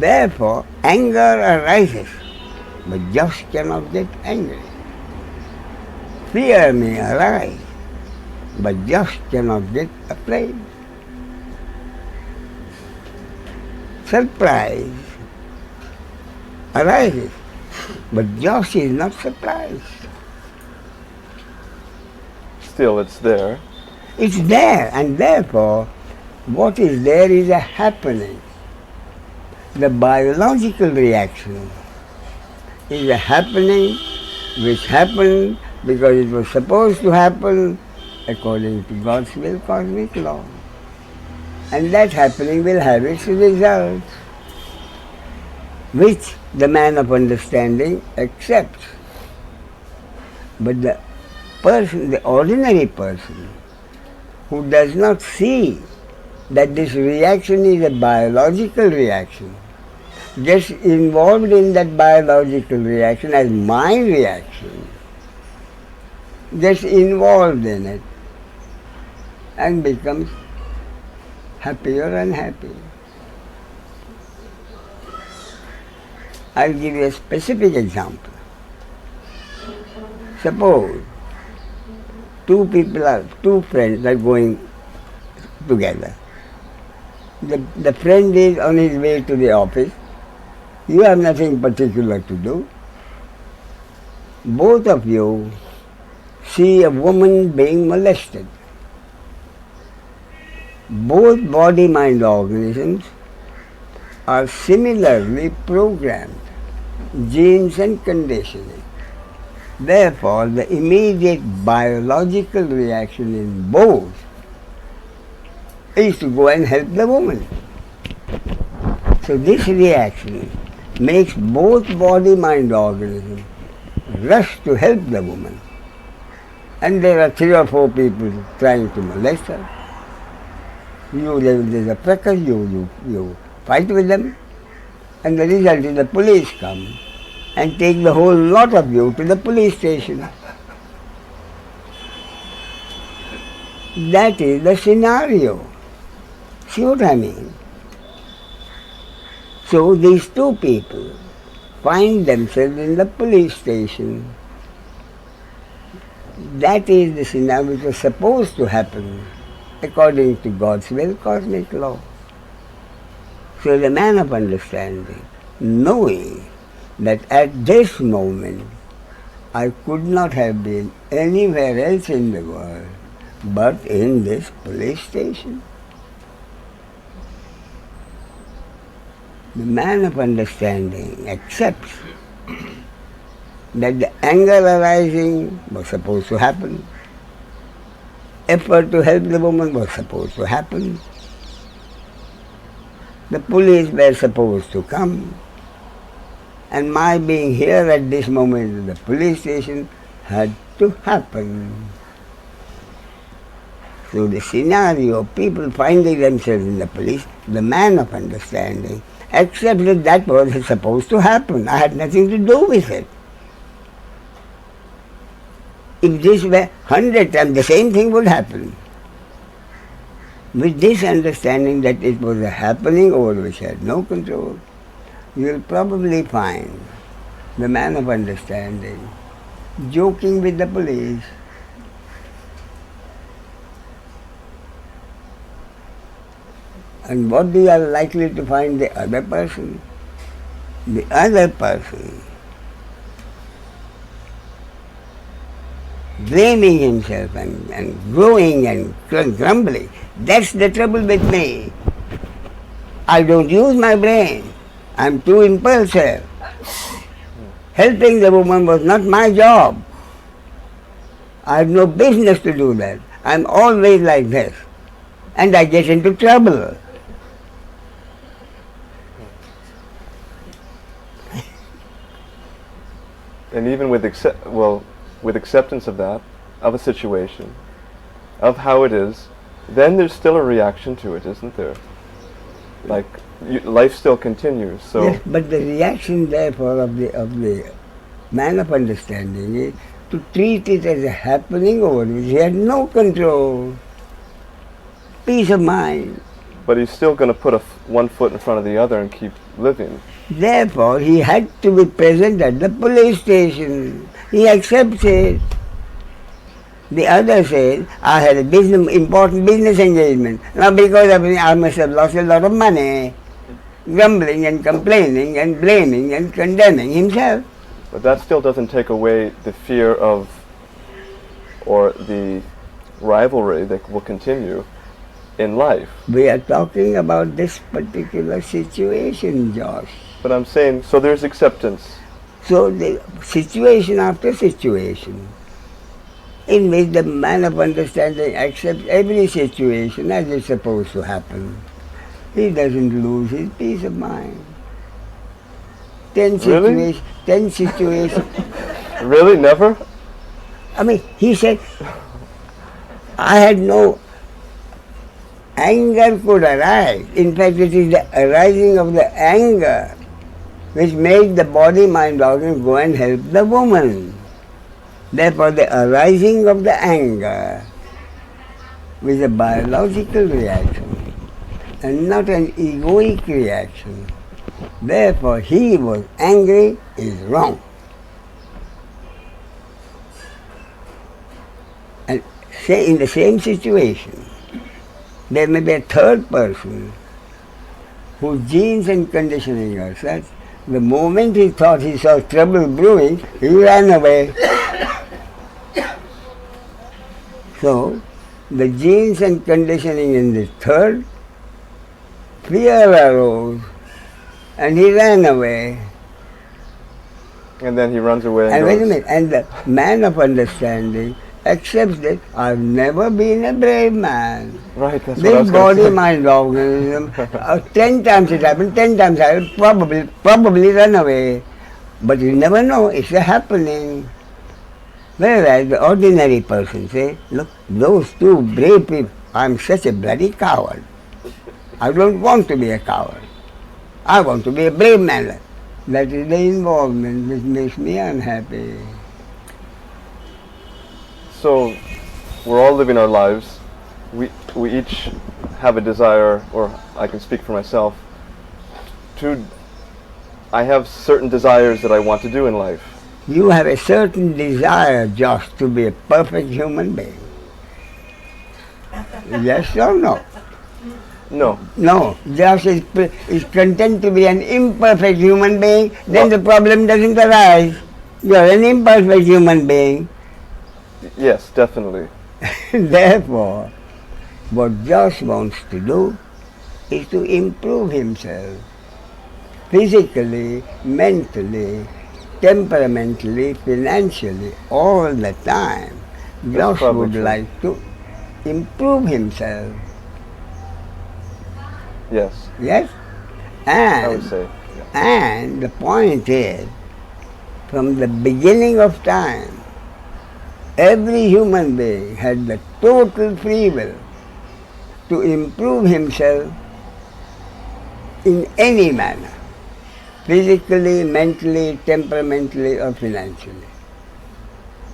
Therefore, anger arises, but just cannot get angry. Fear may arise, but just cannot get afraid. Surprise arises, but Josh is not surprised. Still, it's there. It's there, and therefore, what is there is a happening. The biological reaction is a happening which happened because it was supposed to happen according to God's will, cosmic law. And that happening will have its results, which the man of understanding accepts. But the person, the ordinary person, who does not see that this reaction is a biological reaction, gets involved in that biological reaction as my reaction, gets involved in it and becomes happier and happier. I'll give you a specific example. Suppose two friends are going together. The friend is on his way to the office. You have nothing particular to do. Both of you see a woman being molested. Both body-mind organisms are similarly programmed, genes and conditioning. Therefore, the immediate biological reaction in both is to go and help the woman. So this reaction makes both body-mind organisms rush to help the woman. And there are 3 or 4 people trying to molest her. There's a fracas, you fight with them, and the result is the police come and take the whole lot of you to the police station. That is the scenario. See what I mean? So these 2 people find themselves in the police station. That is the scenario which was supposed to happen according to God's will, cosmic law. So the man of understanding, knowing that at this moment I could not have been anywhere else in the world but in this police station. The man of understanding accepts that the anger arising was supposed to happen, effort to help the woman was supposed to happen, the police were supposed to come, and my being here at this moment in the police station had to happen. So the scenario, people finding themselves in the police, the man of understanding accepts that was supposed to happen. I had nothing to do with it. If this were 100 times, the same thing would happen. With this understanding that it was a happening over which I had no control, you will probably find the man of understanding joking with the police. And what do you are likely to find the other person? The other person blaming himself and growing and grumbling. That's the trouble with me. I don't use my brain. I'm too impulsive. Helping the woman was not my job. I have no business to do that. I'm always like this. And I get into trouble. And even with acceptance of that, of a situation, of how it is, then there's still a reaction to it, isn't there? Like life still continues. So Yes, but the reaction therefore of the man of understanding is to treat it as a happening over which he had no control. Peace of mind. but he's still going to put one foot in front of the other and keep living. Therefore, he had to be present at the police station. He accepts it. The other says, I had a important business engagement. Now because of it, I must have lost a lot of money. Grumbling and complaining and blaming and condemning himself. But that still doesn't take away the fear of, or the rivalry that will continue in life. We are talking about this particular situation, Josh. But I'm saying, so there's acceptance. So the situation after situation, in which the man of understanding accepts every situation as it's supposed to happen. He doesn't lose his peace of mind. 10 Really? situations. Really? Never? I mean, he said, I had no anger could arise. In fact, it is the arising of the anger which made the body-mind organ go and help the woman. Therefore, the arising of the anger was a biological reaction and not an egoic reaction. Therefore, he was angry is wrong. And say in the same situation, there may be a third person whose genes and conditioning are such, the moment he thought he saw trouble brewing, he ran away. So, the genes and conditioning in the third, fear arose and he ran away. And then he runs away and And wait a goes, minute, and the man of understanding accepts that I've never been a brave man. right, that's what I This was going to say. body-mind organism, 10 times it happened, 10 times I will probably run away. But you never know, it's a happening. Whereas the ordinary person says, look, those two brave people, I'm such a bloody coward. I don't want to be a coward. I want to be a brave man. That is the involvement which makes me unhappy. So, we're all living our lives. We each have a desire, or I can speak for myself, I have certain desires that I want to do in life. You have a certain desire, Josh, to be a perfect human being. Yes or no? No. No. Josh is content to be an imperfect human being, then the problem doesn't arise. You are an imperfect human being. Yes, definitely. Therefore, what Josh wants to do is to improve himself physically, mentally, temperamentally, financially, all the time. Josh would true. like to improve himself. Yes, Yes? I would say. Yeah. And the point is, from the beginning of time, every human being had the total free will to improve himself in any manner, physically, mentally, temperamentally, or financially.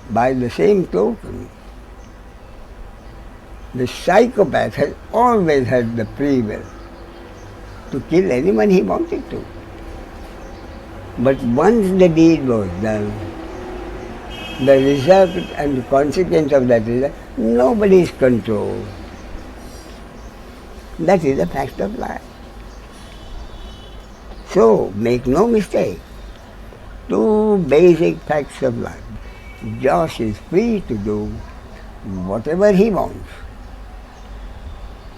By the same token, the psychopath has always had the free will to kill anyone he wanted to. But once the deed was done, the result and the consequence of that result, nobody's control. That is a fact of life. So, make no mistake, two basic facts of life. Josh is free to do whatever he wants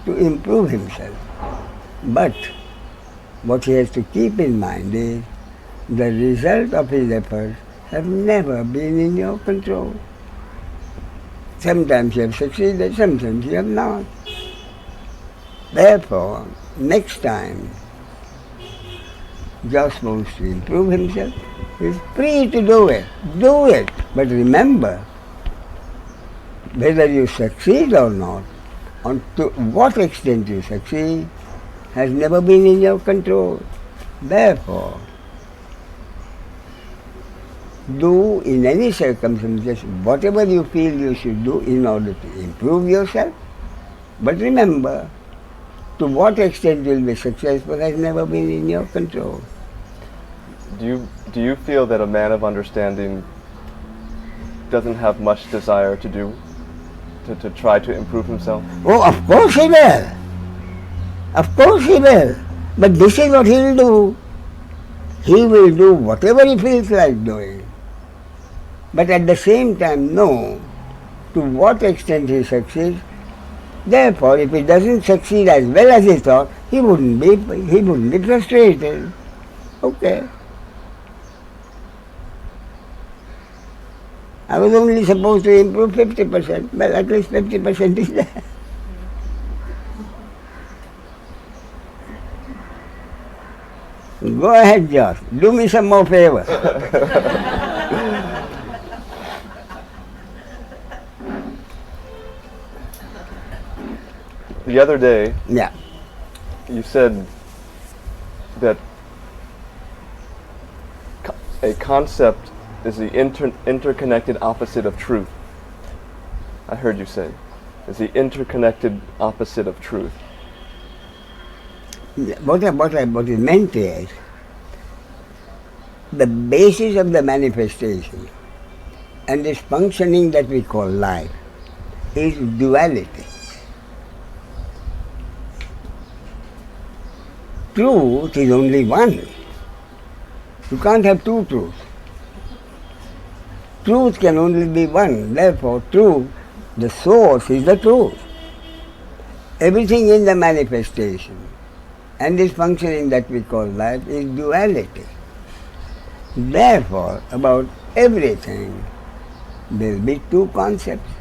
to improve himself. But what he has to keep in mind is the result of his efforts have never been in your control. Sometimes you have succeeded, sometimes you have not. Therefore, next time Josh wants to improve himself, he is free to do it. Do it. But remember, whether you succeed or not, on to what extent you succeed, has never been in your control. Therefore, do in any circumstances whatever you feel you should do in order to improve yourself. But remember, to what extent you'll be successful has never been in your control. Do you feel that a man of understanding doesn't have much desire to do, to try to improve himself? Oh, of course he will. Of course he will. But this is what he will do. He will do whatever he feels like doing. But at the same time know to what extent he succeeds. Therefore, if he doesn't succeed as well as he thought, he wouldn't be frustrated. Okay. I was only supposed to improve 50%, but at least 50% is there. Go ahead, Josh. Do me some more favors. The other day, Yeah. you said that a concept is the interconnected opposite of truth. I heard you say, is the interconnected opposite of truth. What is meant is, the basis of the manifestation and this functioning that we call life is duality. Truth is only one. You can't have two truths. Truth can only be one. Therefore, truth, the source is the truth. Everything in the manifestation and this functioning that we call life is duality. Therefore, about everything there will be two concepts.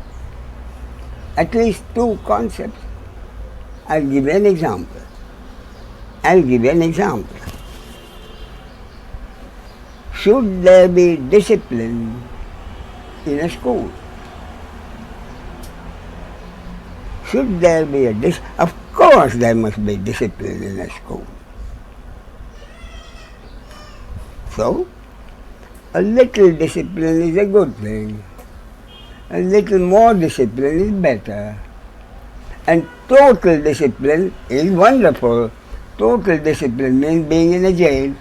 At least two concepts. I'll give you an example. Should there be discipline in a school? Should there be of course there must be discipline in a school. So, a little discipline is a good thing. A little more discipline is better. And total discipline is wonderful. Total discipline means being in a jail.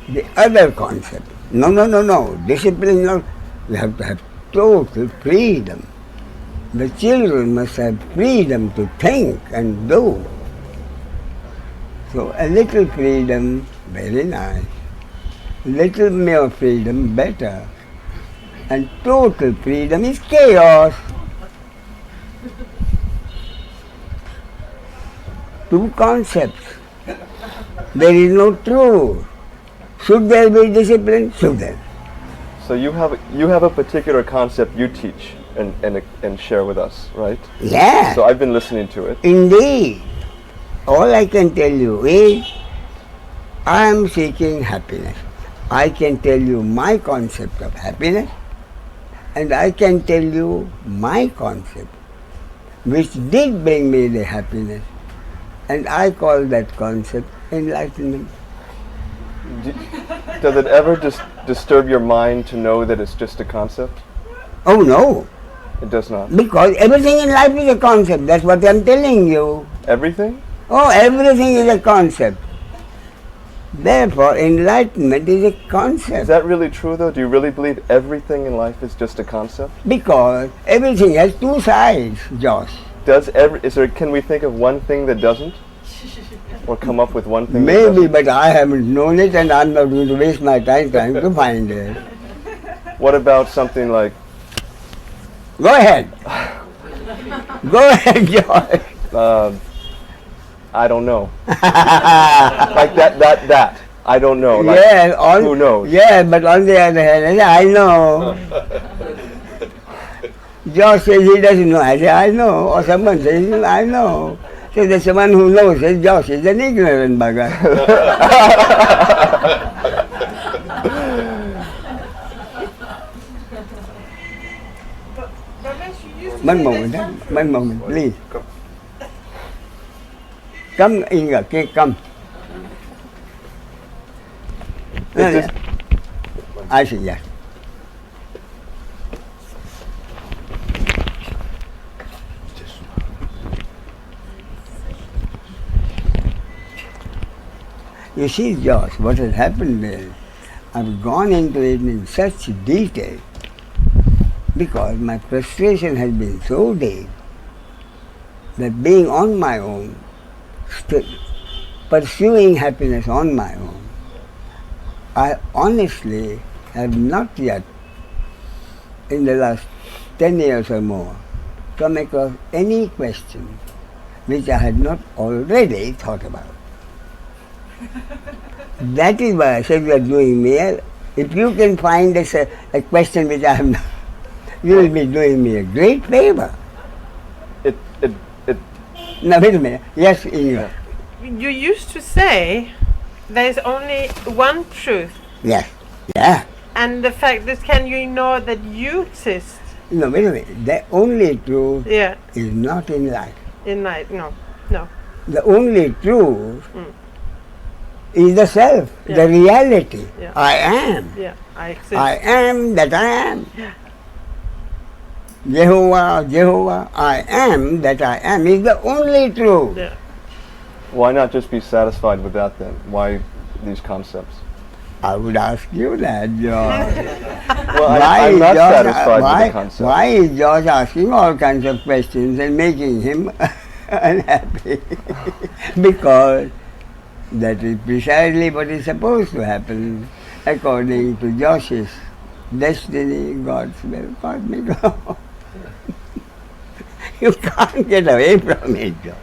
The other concept, no. Discipline is not, we have to have total freedom. The children must have freedom to think and do. So a little freedom, very nice. Little more freedom, better. And total freedom is chaos. Two concepts. There is no truth. Should there be discipline? Should there? So you have a particular concept you teach and share with us, right? Yeah. So I've been listening to it. Indeed. All I can tell you is, I am seeking happiness. I can tell you my concept of happiness, and I can tell you my concept, which did bring me the happiness, and I call that concept enlightenment. Does it ever disturb your mind to know that it's just a concept? Oh no. It does not. Because everything in life is a concept. That's what I'm telling you. Everything? Oh, everything is a concept. Therefore, enlightenment is a concept. Is that really true though? Do you really believe everything in life is just a concept? Because everything has two sides, Josh. Can we think of one thing that doesn't? Or come up with one thing that Maybe, doesn't? but I haven't known it and I'm not going to waste my time trying to find it. What about something like... Go ahead. Go ahead, Josh. I don't know. Like that. I don't know. Like, yeah, who knows? Yeah, but on the other hand, I know. Josh says he doesn't know. I say, I know. Or someone says, I know. So there's someone who knows says, Josh is an ignorant bugger. One moment, please. Come, Inga, okay, come. No, Is no. I said yes. You see, Josh, what has happened there, I've gone into it in such detail because my frustration has been so deep that being on my own, pursuing happiness on my own, I honestly have not yet, in the last 10 years or more, come across any question which I had not already thought about. That is why I said you are doing me. If you can find a question which I have not, you will be doing me a great favor. It Now wait a minute. Yes, Inga. You used to say there's only one truth, Yes. Yeah. and the fact that can you ignore that you exist? No, wait a minute. The only truth Yeah, is not in life. in life. No. The only truth is the self, Yeah. the reality. Yeah. I am. Yeah, I exist. I am that I am. Jehovah, I am that I am is the only truth. Yeah. Why not just be satisfied with that then? Why these concepts? I would ask you that, George. Well, I'm not satisfied with the concept. Why is George asking all kinds of questions and making him unhappy? Because that is precisely what is supposed to happen according to Josh's destiny, God's will, cosmic law. You can't get away from it, George.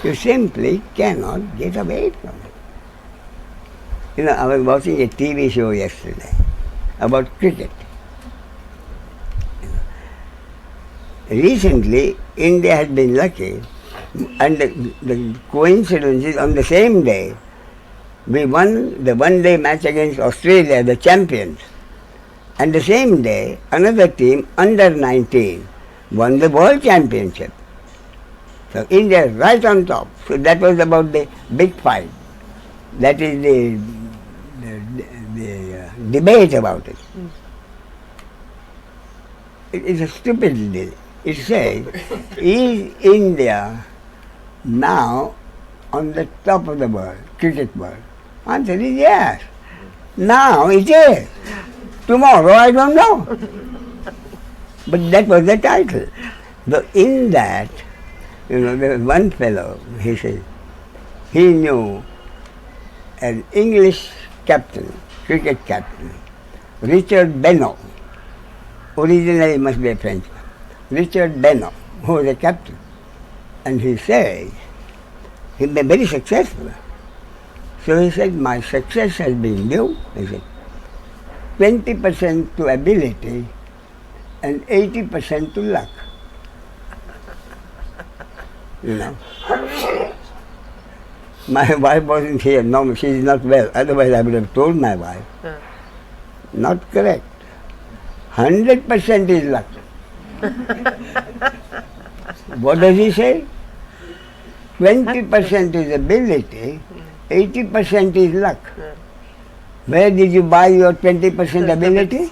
You simply cannot get away from it. You know, I was watching a TV show yesterday about cricket. Recently, India has been lucky, and the coincidence is on the same day, we won the one-day match against Australia, the champions. And the same day, another team, under 19, won the world championship. So India is right on top. So that was about the big fight. That is the debate about it. It is a stupid deal. It says, is India now on the top of the world, cricket world? Answer is yes. Now it is. Tomorrow I don't know. But that was the title. So in that, you know, there was one fellow, he said, he knew an English captain, cricket captain, Richard Beno. Originally he must be a Frenchman. Richard Beno, who was a captain. And he said, he'd been very successful. So he said, my success has been due, he said, 20% to ability and 80% to luck. You know. My wife wasn't here. No, she is not well. Otherwise I would have told my wife. Not correct. 100% is luck. What does he say? 20% is ability, 80% is luck. Where did you buy your 20% ability?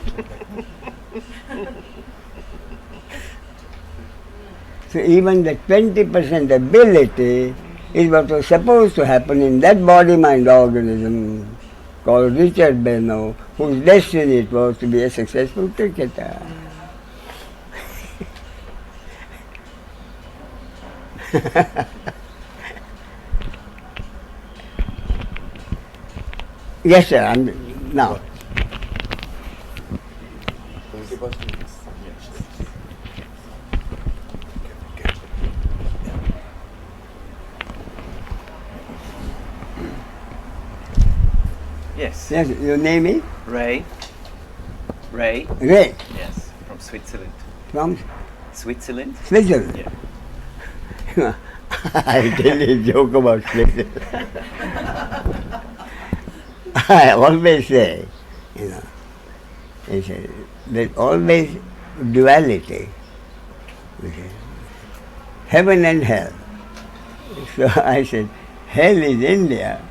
So even the 20% ability is what was supposed to happen in that body-mind organism called Richard Beno, whose destiny it was to be a successful cricketer. Yes, sir. Now. Yes. Yes, your name is? Ray. Ray. Ray. Yes. From Switzerland. From Switzerland? Switzerland. Yeah. I'll tell you a joke about Switzerland. I always say, you know, I say, there's always duality. Okay. Heaven and hell. So I said, hell is India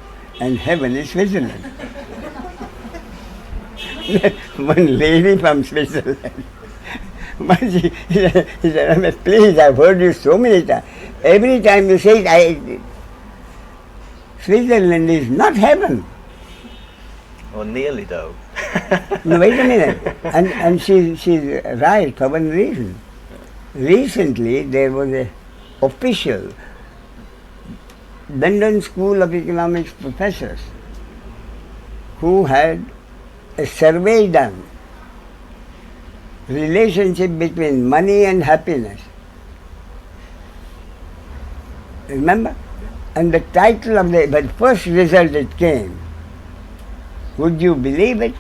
and heaven is Switzerland. One lady from Switzerland. But she said, Ramesh, please, I've heard you so many times. Every time you say it, Switzerland is not heaven. Well, nearly though. No, wait a minute. And she's right for one reason. Recently, there was a official London School of Economics professors who had a survey done, relationship between money and happiness. Remember? And the title of the first result it came, would you believe it?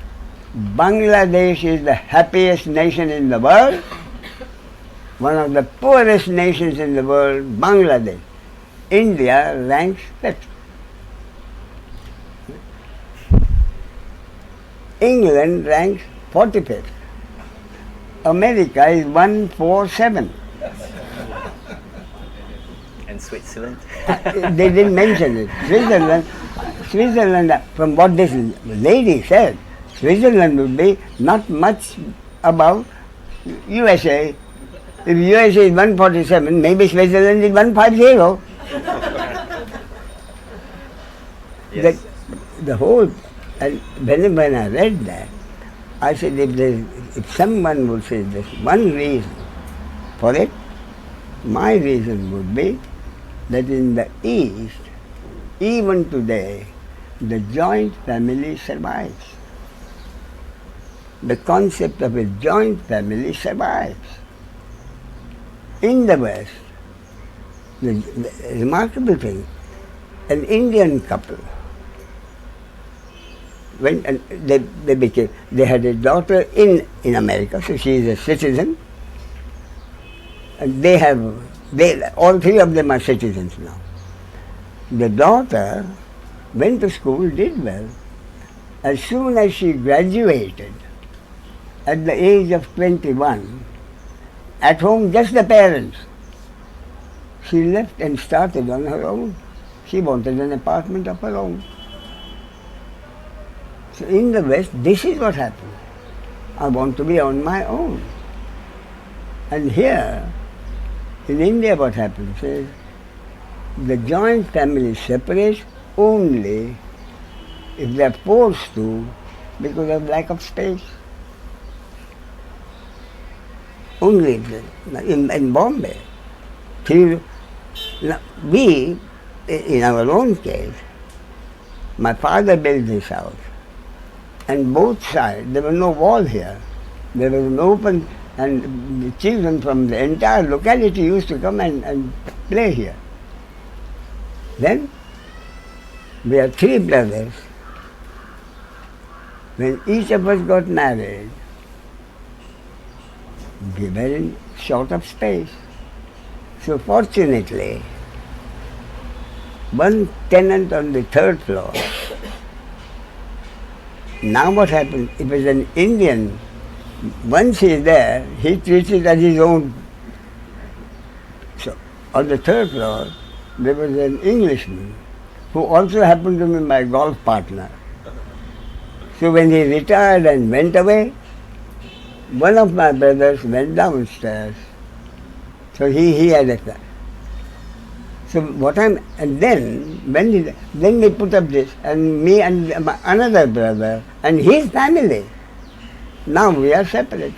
Bangladesh is the happiest nation in the world. One of the poorest nations in the world, Bangladesh. India ranks 5th. England ranks 45th. America is 147. And Switzerland? They didn't mention it. Switzerland, from what this lady said, Switzerland would be not much above USA. If USA is 147, maybe Switzerland is 150. Yes. The whole, and when I read that, I said if someone would say there's one reason for it, my reason would be that in the East, even today, the joint family survives. The concept of a joint family survives. In the West, the remarkable thing, an Indian couple, when they had a daughter in America, so she is a citizen, and all three of them are citizens now. The daughter went to school, did well. As soon as she graduated, at the age of 21, at home just the parents, she left and started on her own. She wanted an apartment of her own. So in the West, this is what happened. I want to be on my own. And here, in India, what happens is the joint family separates only if they are forced to because of lack of space. Only in Bombay. We, in our own case, my father built this house, and both sides, there was no wall here. There was an open, and the children from the entire locality used to come and play here. Then, we are three brothers. When each of us got married, we were in short of space. So fortunately, one tenant on the 3rd floor, now what happened, if it's an Indian, once he is there, he treats it as his own. So on the 3rd floor, there was an Englishman who also happened to be my golf partner. So when he retired and went away, one of my brothers went downstairs. So he had a flat. So and then they put up this, and me and my another brother and his family. Now we are separate.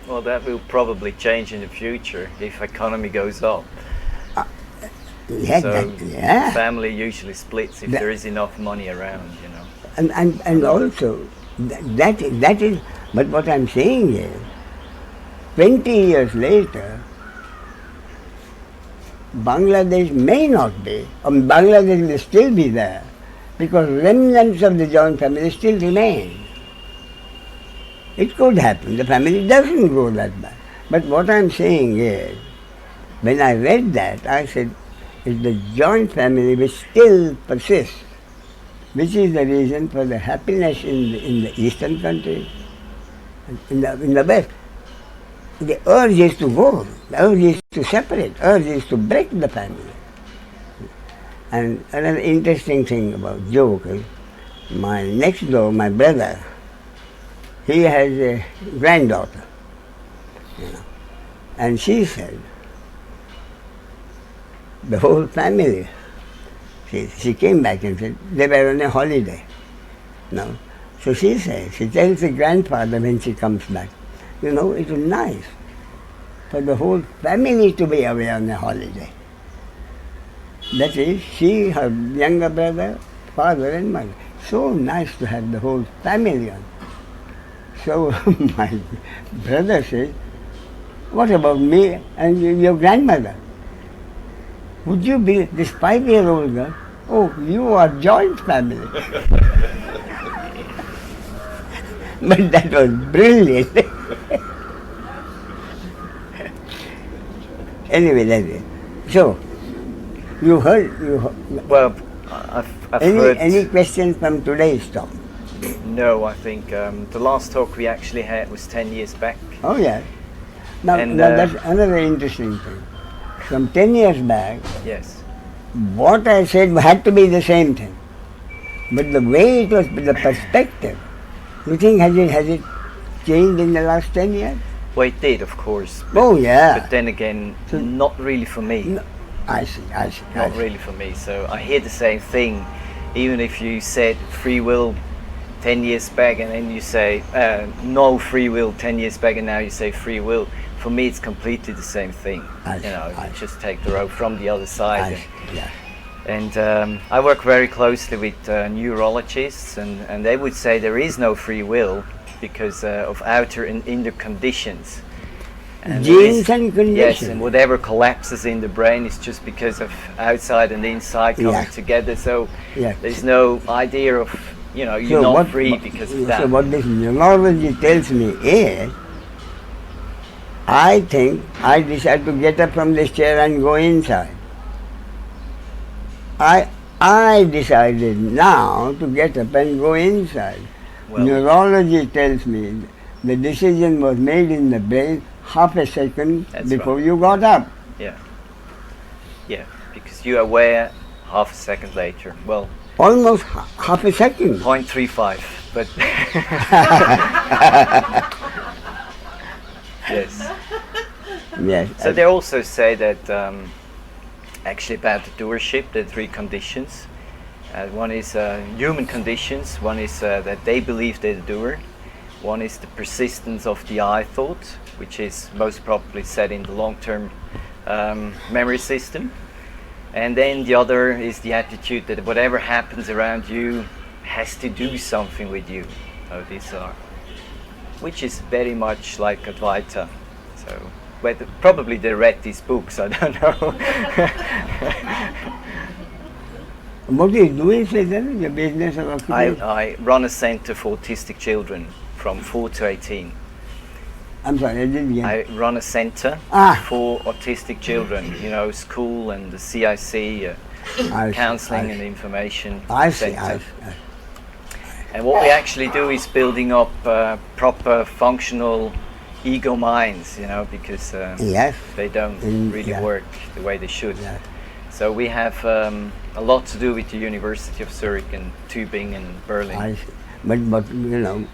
Well, that will probably change in the future if economy goes up. Yeah, So yeah. family usually splits if there is enough money around, you know. And also, that is, but what I'm saying is, 20 years later, Bangladesh may not be, Bangladesh will still be there, because remnants of the joint family still remain. It could happen, the family doesn't grow that bad. But what I'm saying is, when I read that, I said, it's the joint family which still persists, which is the reason for the happiness in the eastern countries, in the West. The urge is to go, the urge is to separate, the urge is to break the family. And another interesting thing about joke is, my next door, my brother, he has a granddaughter, and she said, the whole family, she came back and said, they were on a holiday. No. So she says, she tells the grandfather when she comes back, it was nice for the whole family to be away on a holiday. That is, she, her younger brother, father and mother. So nice to have the whole family on. So my brother says, what about me and your grandmother? Would you be this 5-year-old girl? Oh, you are joint family. But that was brilliant. Anyway, that's it. So, you heard. Well, I've heard. Any questions from today's talk? No, I think the last talk we actually had was 10 years back. Oh, yeah. Now, And, that's another interesting thing. From 10 years back, Yes. what I said had to be the same thing. But the way it was, the perspective, you think has it changed in the last 10 years? Well, it did, of course. Oh, yeah. But then again, So- not really for me. No, I see. Not really for me. So I hear the same thing, even if you said free will 10 years back, and then you say no free will 10 years back, and now you say free will. For me, it's completely the same thing. I see, You just take the road from the other side. Yeah. And I work very closely with neurologists, and they would say there is no free will because of outer and inner conditions. And there Genes and conditions. Yes, and whatever collapses in the brain is just because of outside and inside coming Yeah. together. So Yeah. there's no idea of, you're So not what- free because of that. So what this neurology tells me is, I think I decide to get up from this chair and go inside. I decided now to get up and go inside. Well- Neurology tells me the decision was made in the brain half a second That's before right. you got up. Yeah, because you're aware half a second later. Well, Almost half a second. 0.35, but yes. Yes. So they also say that actually about the doership, the 3 conditions. One is human conditions. One is that they believe they're the doer. One is the persistence of the I thought, which is most probably set in the long-term memory system. And then the other is the attitude that whatever happens around you has to do something with you. So these are, which is very much like Advaita. So, but probably they read these books, I don't know. What do you do in Sweden? Your business of occupation? I run a center for autistic children from 4 to 18. I'm sorry, I didn't get I it. run a center Ah. for autistic children, school and the CIC, I see, counseling I and see. information I see, center. I see. And what we actually do is building up proper functional ego minds, because Yes. they don't really yeah. work the way they should. Yeah. So we have a lot to do with the University of Zurich and Tübingen and Berlin. I see. But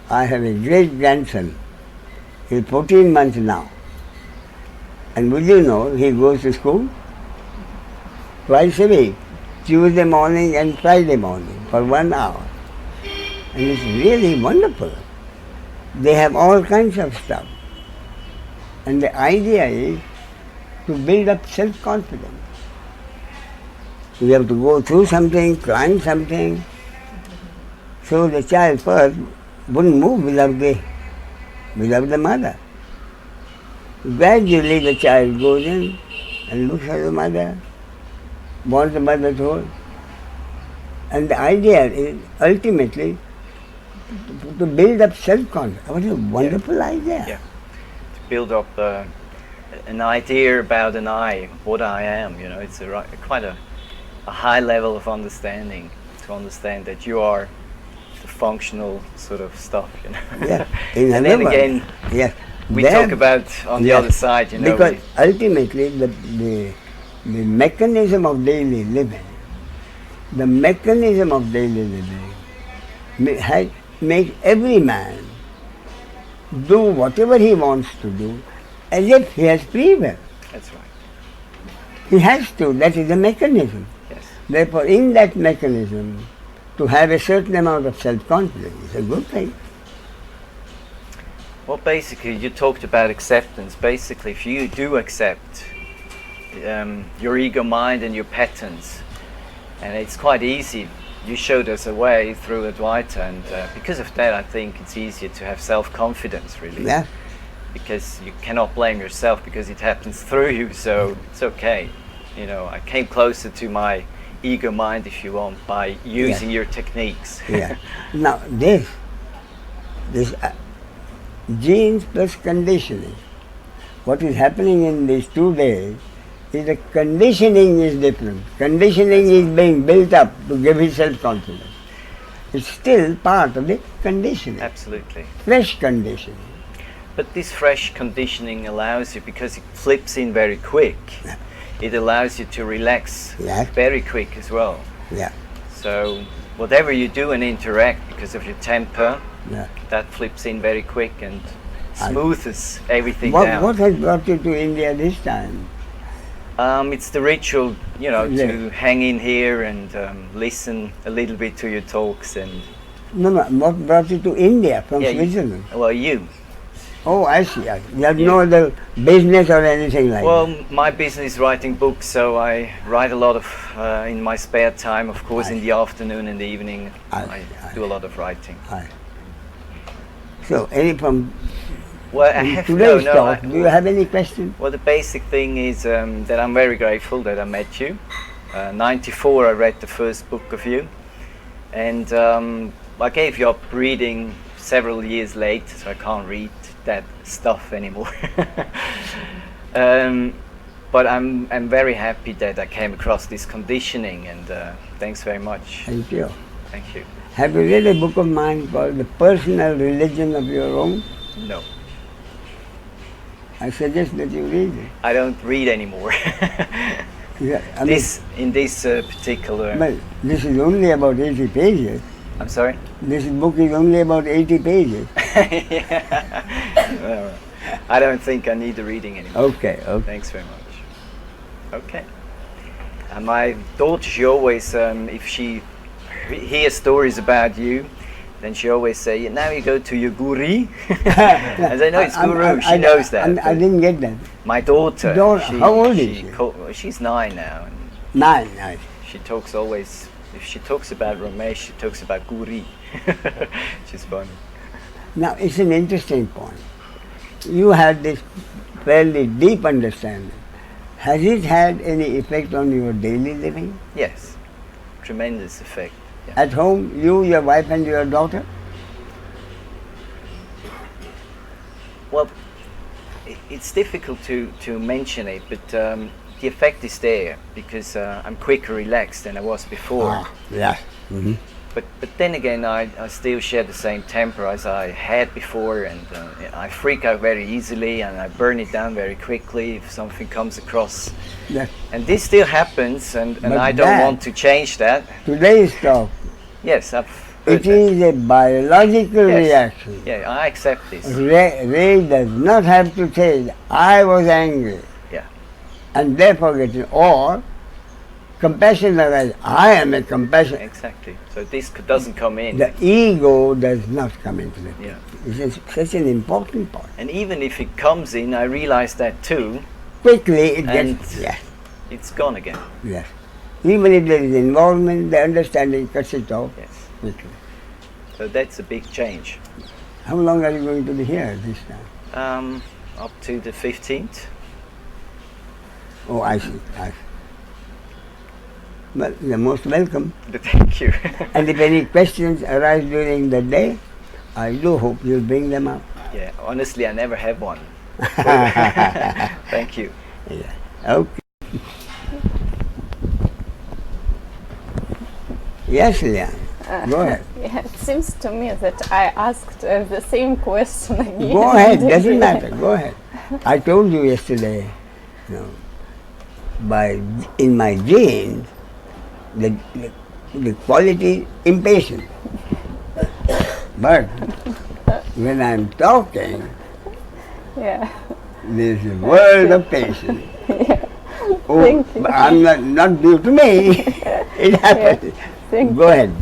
I have a great grandson. He's 14 months now. And would you know, he goes to school twice a week, Tuesday morning and Friday morning for 1 hour. And it's really wonderful. They have all kinds of stuff. And the idea is to build up self-confidence. You have to go through something, climb something. So the child first wouldn't move without the mother. Gradually the child goes in and looks at the mother, wants the mother to hold. And the idea is ultimately to build up self-confidence. What a wonderful idea. Yeah. To build up an idea about an I, what I am. It's quite a high level of understanding, to understand that you are the functional sort of stuff. Yeah. And then again, yes. we Then- talk about on the yes, other side. Because ultimately the mechanism of daily living the mechanism of daily living makes every man do whatever he wants to do as if he has free will. That's right. He has to, that is the mechanism. Yes. Therefore, in that mechanism, to have a certain amount of self-confidence is a good thing. Well, basically, you talked about acceptance. Basically, if you do accept your ego mind and your patterns, and it's quite easy. You showed us a way through Advaita, and because of that, I think it's easier to have self-confidence, really. Yeah. Because you cannot blame yourself because it happens through you, so it's okay. You know, I came closer to my ego mind, if you want, by using your techniques. Yeah. Now, this genes plus conditioning, what is happening in these 2 days is the conditioning is different. Conditioning is being built up to give his self-confidence. It's still part of the conditioning. Absolutely. Fresh conditioning. But this fresh conditioning allows you, because it flips in very quick, it allows you to relax very quick as well. Yeah. So whatever you do and interact, because of your temper, Yeah. that flips in very quick and smoothes everything What down. has brought you to India this time? It's the ritual, you know, Yeah. to hang in here and listen a little bit to your talks and. No, what brought you to India from Switzerland? You. Oh, I see. You have no other business or anything like Well, that? my business is writing books, so I write a lot of in my spare time. Of course, in the afternoon and the evening, I do a lot of writing. So, Well, I have today's talk, do you have any questions? Well, the basic thing is that I'm very grateful that I met you. 94, I read the first book of you, and I gave you up reading several years later, so I can't read that stuff anymore. But I'm very happy that I came across this conditioning, and thanks very much. Thank you. Thank you. Have you read a book of mine called The Personal Religion of Your Own? No. I suggest that you read it. I don't read anymore. Yeah, in this particular. Well, this is only about 80 pages. I'm sorry? This book is only about 80 pages. Well, I don't think I need the reading anymore. Okay. Thanks very much. Okay. And my daughter, she always, if she hears stories about you, then she always say, now you go to your guru. As I know it's guru, she knows that. I didn't get that. My daughter. How old is she? She's 9 now. And 9. she talks always, if she talks about Ramesh, she talks about guru. She's funny. Now, it's an interesting point. You had this fairly deep understanding. Has it had any effect on your daily living? Yes. Tremendous effect. Yeah. At home, you, your wife and your daughter? Well, it's difficult to mention it, but the effect is there because I'm quicker relaxed than I was before. Yeah. Mm-hmm. But then again, I still share the same temper as I had before, and I freak out very easily, and I burn it down very quickly if something comes across. Yeah. And this still happens, and I don't want to change that. Today's talk, Yes, I've heard it is a biological Yes. reaction. Yeah, I accept this. Ray does not have to say, I was angry. Yeah. And therefore getting, or compassion arises, I am a compassion. Exactly. So this doesn't come in. The ego does not come into the Yeah. It's such an important point. And even if it comes in, I realize that too. Quickly it And gets, yes, it's gone again. yes. Even if there is involvement, the understanding cuts it off Yes. quickly. So that's a big change. How long are you going to be here this time? Up to the 15th. Oh, I see. Well, you're most welcome. Thank you. And if any questions arise during the day, I do hope you'll bring them up. Yeah, honestly, I never have one. Thank you. Yeah. Okay. Yes, Lian. Go ahead. Yeah, it seems to me that I asked the same question again. Go ahead. Doesn't matter. Go ahead. I told you yesterday, in my genes, the quality impatient. But when I'm talking, Yeah. there's a world of patience. Oh, Thank you. but I'm not due to me. It happens. Thank Go ahead.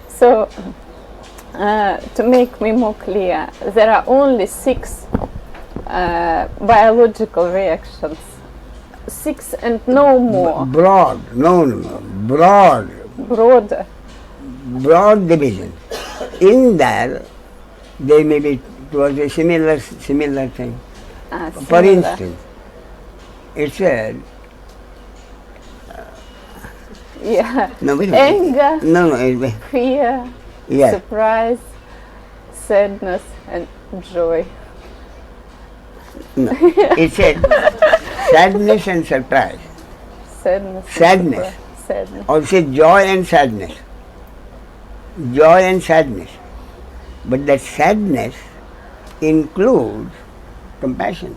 So, to make me more clear, there are only 6 biological reactions. 6 and no more. Broad, no, broad Broader. division. In that, there may be towards a similar thing. For Similar. instance, it said, Yeah. no, wait a minute. Anger, No, fear, yes. surprise, sadness, and joy. No. It said sadness and surprise. Sadness. Sadness. Sadness. Or say joy and sadness. Joy and sadness. But that sadness includes compassion.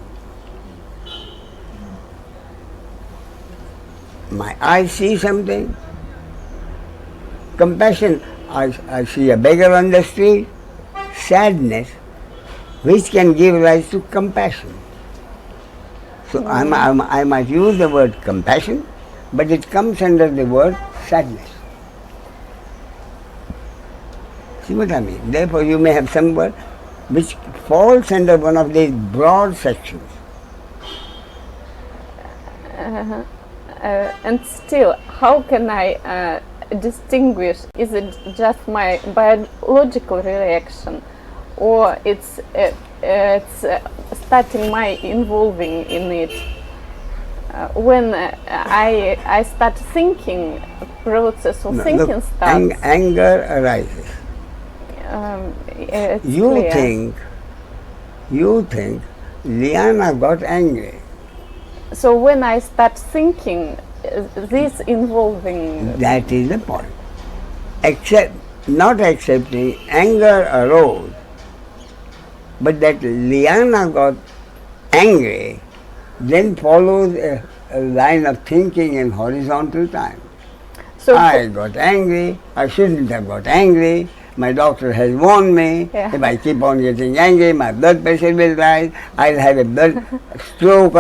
My eyes see something, compassion. I see a beggar on the street, sadness, which can give rise to compassion. So I might use the word compassion, but it comes under the word sadness. See what I mean? Therefore, you may have some word which falls under one of these broad sections. And still, how can I distinguish? Is it just my biological reaction, or it's starting my involving in it? When I start thinking, process of thinking Look, starts. anger arises. It's You clear. think Liana got angry. So when I start thinking, this involving. That is the point. Not accepting, anger arose, but that Liana got angry, then follows a line of thinking in horizontal time. So I got angry, I shouldn't have got angry, my doctor has warned me, Yeah. if I keep on getting angry, my blood pressure will rise, I'll have a blood stroke.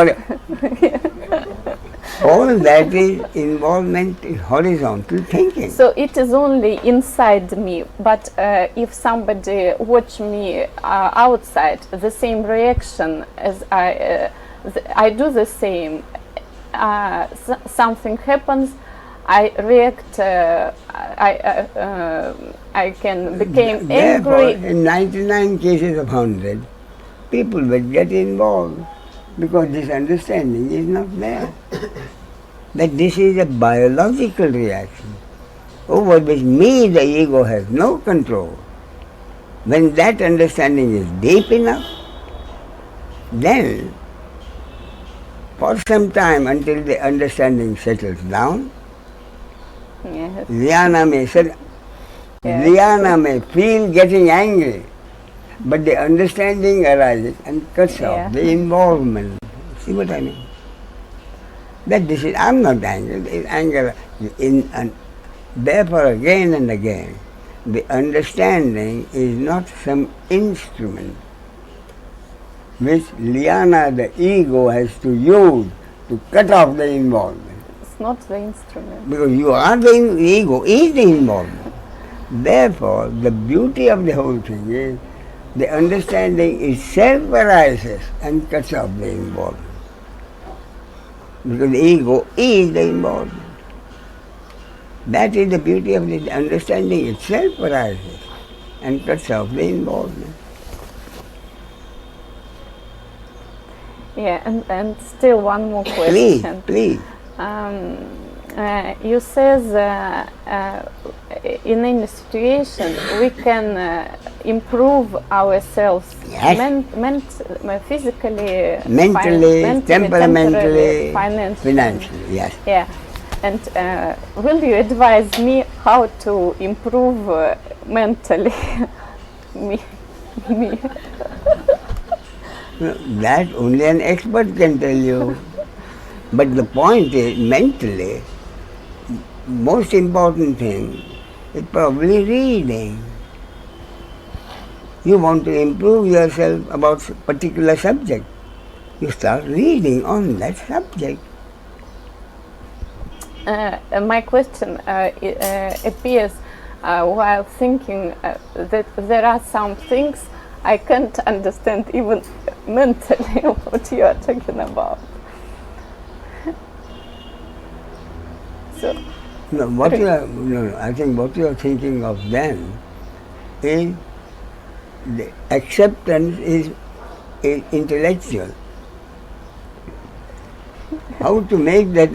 All that is involvement in horizontal thinking. So it is only inside me, but if somebody watch me outside, the same reaction as I do the same. Something happens, I react. I can become Therefore, angry. in 99 cases of 100, people will get involved because this understanding is not there. That this is a biological reaction over which me, the ego, has no control. When that understanding is deep enough, then for some time until the understanding settles down, Yes. Liana may Yes. Liana may feel getting angry, but the understanding arises and cuts Yeah. off the involvement. See what I mean? That this is, I'm not angry, it's anger. Therefore, again and again, the understanding is not some instrument which Liana, the ego, has to use to cut off the involvement. It's not the instrument. Because you are the ego, is the involvement. Therefore, the beauty of the whole thing is the understanding itself arises and cuts off the involvement. Because the ego is the involvement. That is the beauty of the understanding itself arises and cuts off the involvement. Yeah, and still one more question. Please. You says in any situation we can improve ourselves Yes. physically, Mentally, temperamentally, financially. yes. Yeah, and will you advise me how to improve mentally? me. That only an expert can tell you. But the point is, mentally, most important thing is probably reading. You want to improve yourself about a particular subject, you start reading on that subject. My question appears while thinking that there are some things I can't understand even mentally what you are talking about. So, No, I think what you are thinking of then is the acceptance is intellectual. How to make that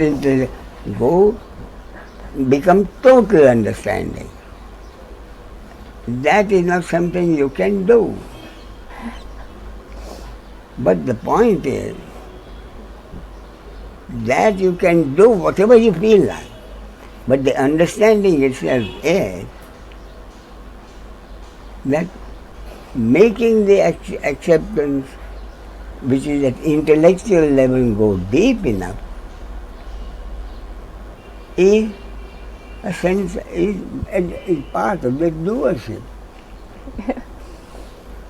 become total understanding. That is not something you can do. But the point is that you can do whatever you feel like. But the understanding itself is that making the acceptance, which is at intellectual level, go deep enough, is a sense, is part of the doership.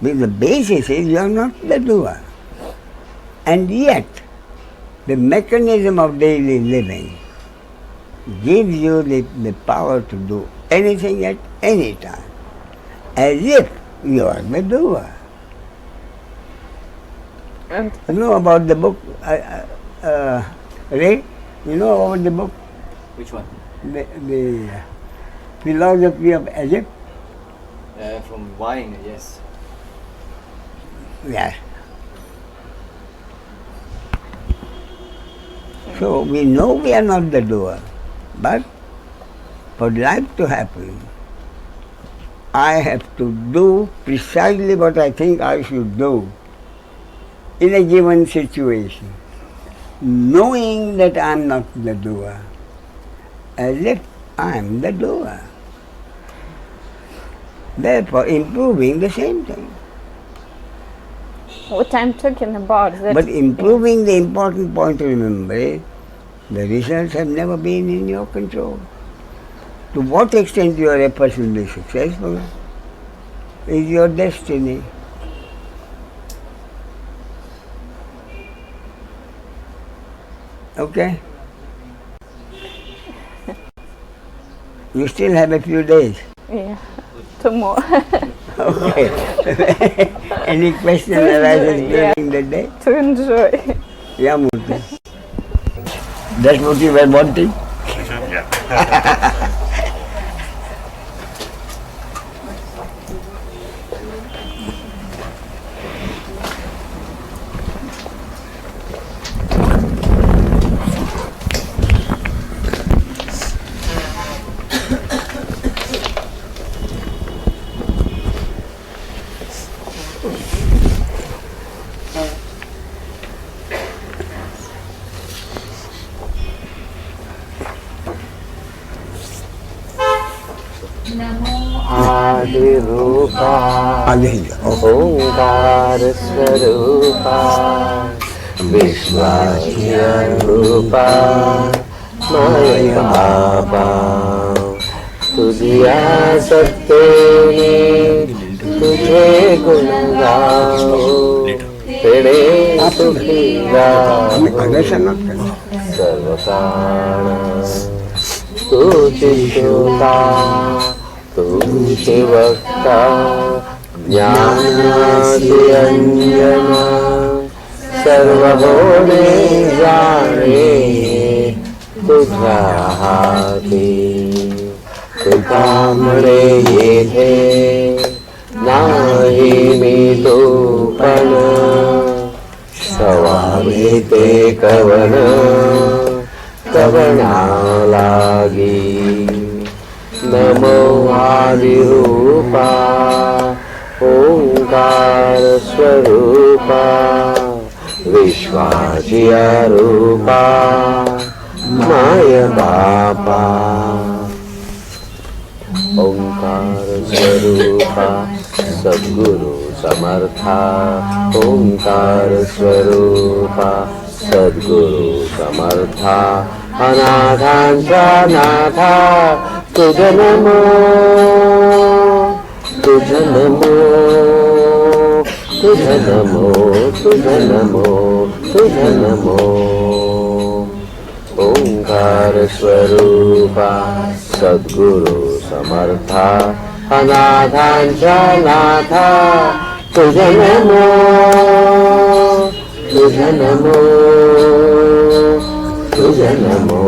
Because the basis is you are not the doer. And yet, the mechanism of daily living gives you the power to do anything at any time, as if you are the doer. and You know about the book, Ray? You know about the book? Which one? The philosophy of Egypt? From wine, yes. Yeah. So we know we are not the doer, but for life to happen, I have to do precisely what I think I should do in a given situation, knowing that I am not the doer, as if I am the doer. Therefore, improving the same thing. what I'm talking about that But improving, the important point to remember is the results have never been in your control. To what extent you are a personally successful is your destiny. Okay? You still have a few days. yeah, tomorrow. Okay. Any question arises during the day? To enjoy. Yeah, Murthy. That's what you were wanting? आदिरूपा ओंकार स्वरूपा विश्वास्य रूपा माया बाबा तुझिया सत्तेने तुझे गुण गाओ तेरे सुखी सर्वकाल तुझिता तुझे वक्ता ज्ञानादिअंजना सर्वभूते जाने तुझा हाती तुझामुळे येथे नाही मी तू पण सवावे ते कवन कवना लागी नमो आदिरूपा ओंकार स्वरूपा विश्वाची रूपा माया बापा ओंकार स्वरूपा सद्गुरु समर्था ओंकार स्वरूपा सद्गुरु समर्था अनाथांचा नाथा तुझ नमो तुझ नमो तुझ नमो तुझ नमो तुझ नमो ओंकार स्वरूपा सद्गुरु समर्था अनाथांचा नाथा तुझ नमो तुझ नमो तुझ नमो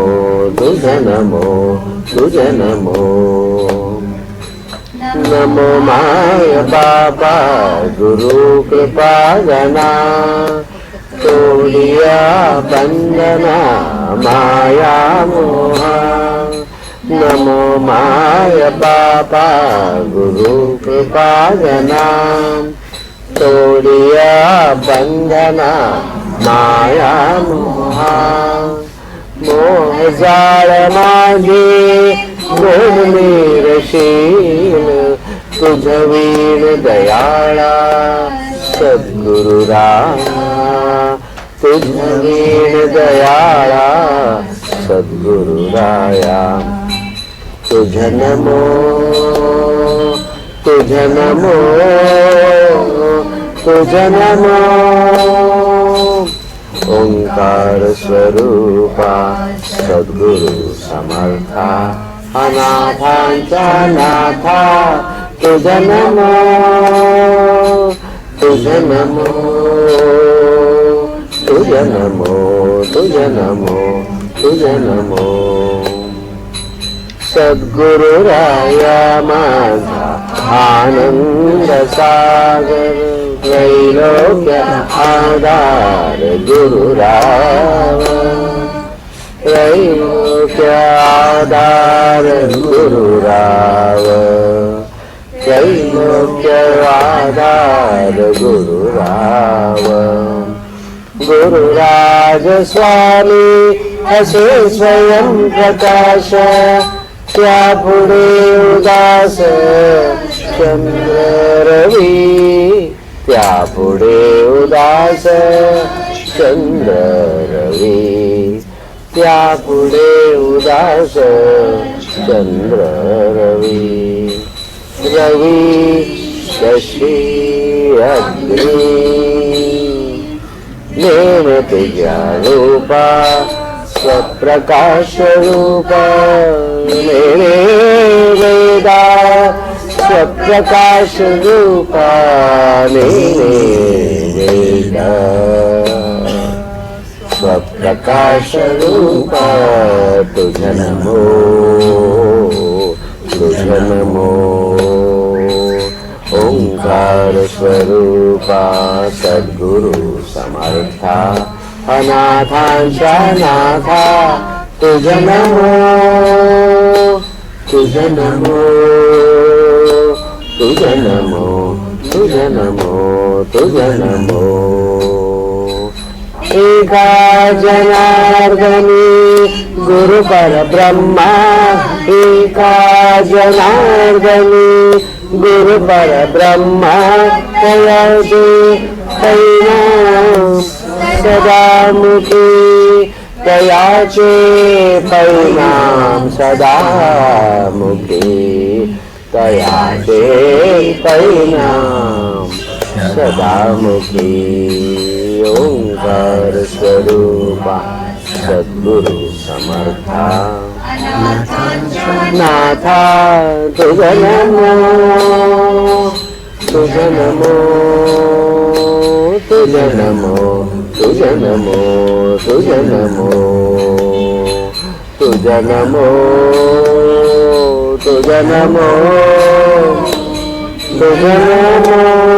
तुझ नमो तुझ नमो नमो माय बाबा गुरु कृपा जना तोडिया बंधना माया मोहा नमो माय बाबा गुरु कृपा जना तोडिया बंधना माया मोहा मोह जाळ मागे निर्शील तुझ वीण दयाळा सद्गुरु राया तुझ वीण दयाळा सद्गुरु राया तुझ नमो तुझ नमो तुझ नमो ओंकार स्वरूपा सद्गुरु समर्था अनाथांचा नाथा तुझ नमो तुझ नमो तुझ नमो तुझ नमो तुझ नमो सद्गुरु राया माझा आनंद सागर त्रैलोक्य आधार गुरुराव त्रैलोक्य आधार गुरुराव त्रैलोक्य आधार गुरुराव गुरुराज स्वामी असे स्वयं प्रकाश त्या पुढे उदास चंद्र रवी त्या पुढे उदास चंद्र रवी त्या पुढे उदास चंद्र रवी रवी शशी अग्नी नेम तुझ्या रूपा स्वप्रकाश रूपा नेमे वेदा स्वप्रकाश रूपा नेमे वेदा स्वप्रकाश रूपा तुझ नमो तुझ नमो ओंकार स्वरूपा सद्गुरु समर्था अनाथांचा नाथा तुझ नमो तुझ नमो तुझ नमो तुझ नमो तुझ नमो एका जनार्दनी गुरु परब्रह्मा एका जनार्दनी गुरु परब्रह्मा तयाचे तैना सदामुखी तयाचे परिणाम सदामुखी तयाचे परिणाम सदामुखी ओंकार स्वरूपा सद्गुरु समर्था नाथा तुझ नमो तुझ नमो तुझ नमो तुझ नमो तुझ नमो तुझ नमो तुझ नमो तुझ नमो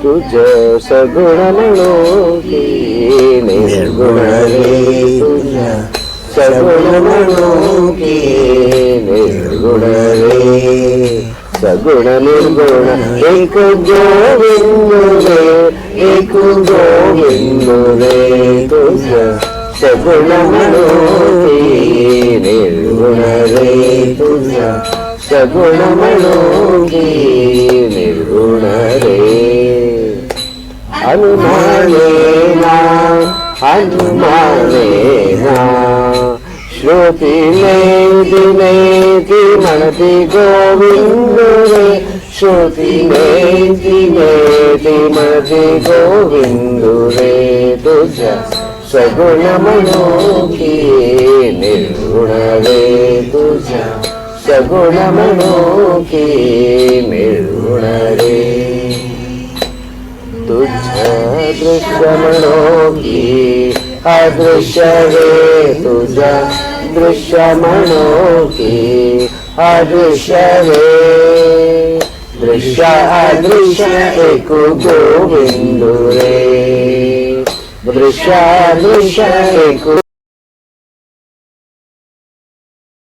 तुझ सगुण म्हणो की निर्गुण रे तुझ सगुण म्हणो की निर्गुण रे सगुण निर्गुण एक गोविंद रे एक गोविंद रे तुझ सगुण म्हणो की निर्गुण रे तुझ सगुण म्हणो की निर्गुण रे अनुमानेना अनुमानेना श्रुति नेति नेति मनति गोविंद रे श्रुति नेति नेति मनति गोविंद रे तुझ्या सगुण मनोकी निर्गुण रे तुझ्या सगुण मनोकी निर्गुण रे तुझ्या दृश्य मनोकी अदृश्य रे तुझ्या दृश्य मनोकी अदृश्य रे दृश्य अदृश्य एक गोविंद रे दृश्य दृश्य एक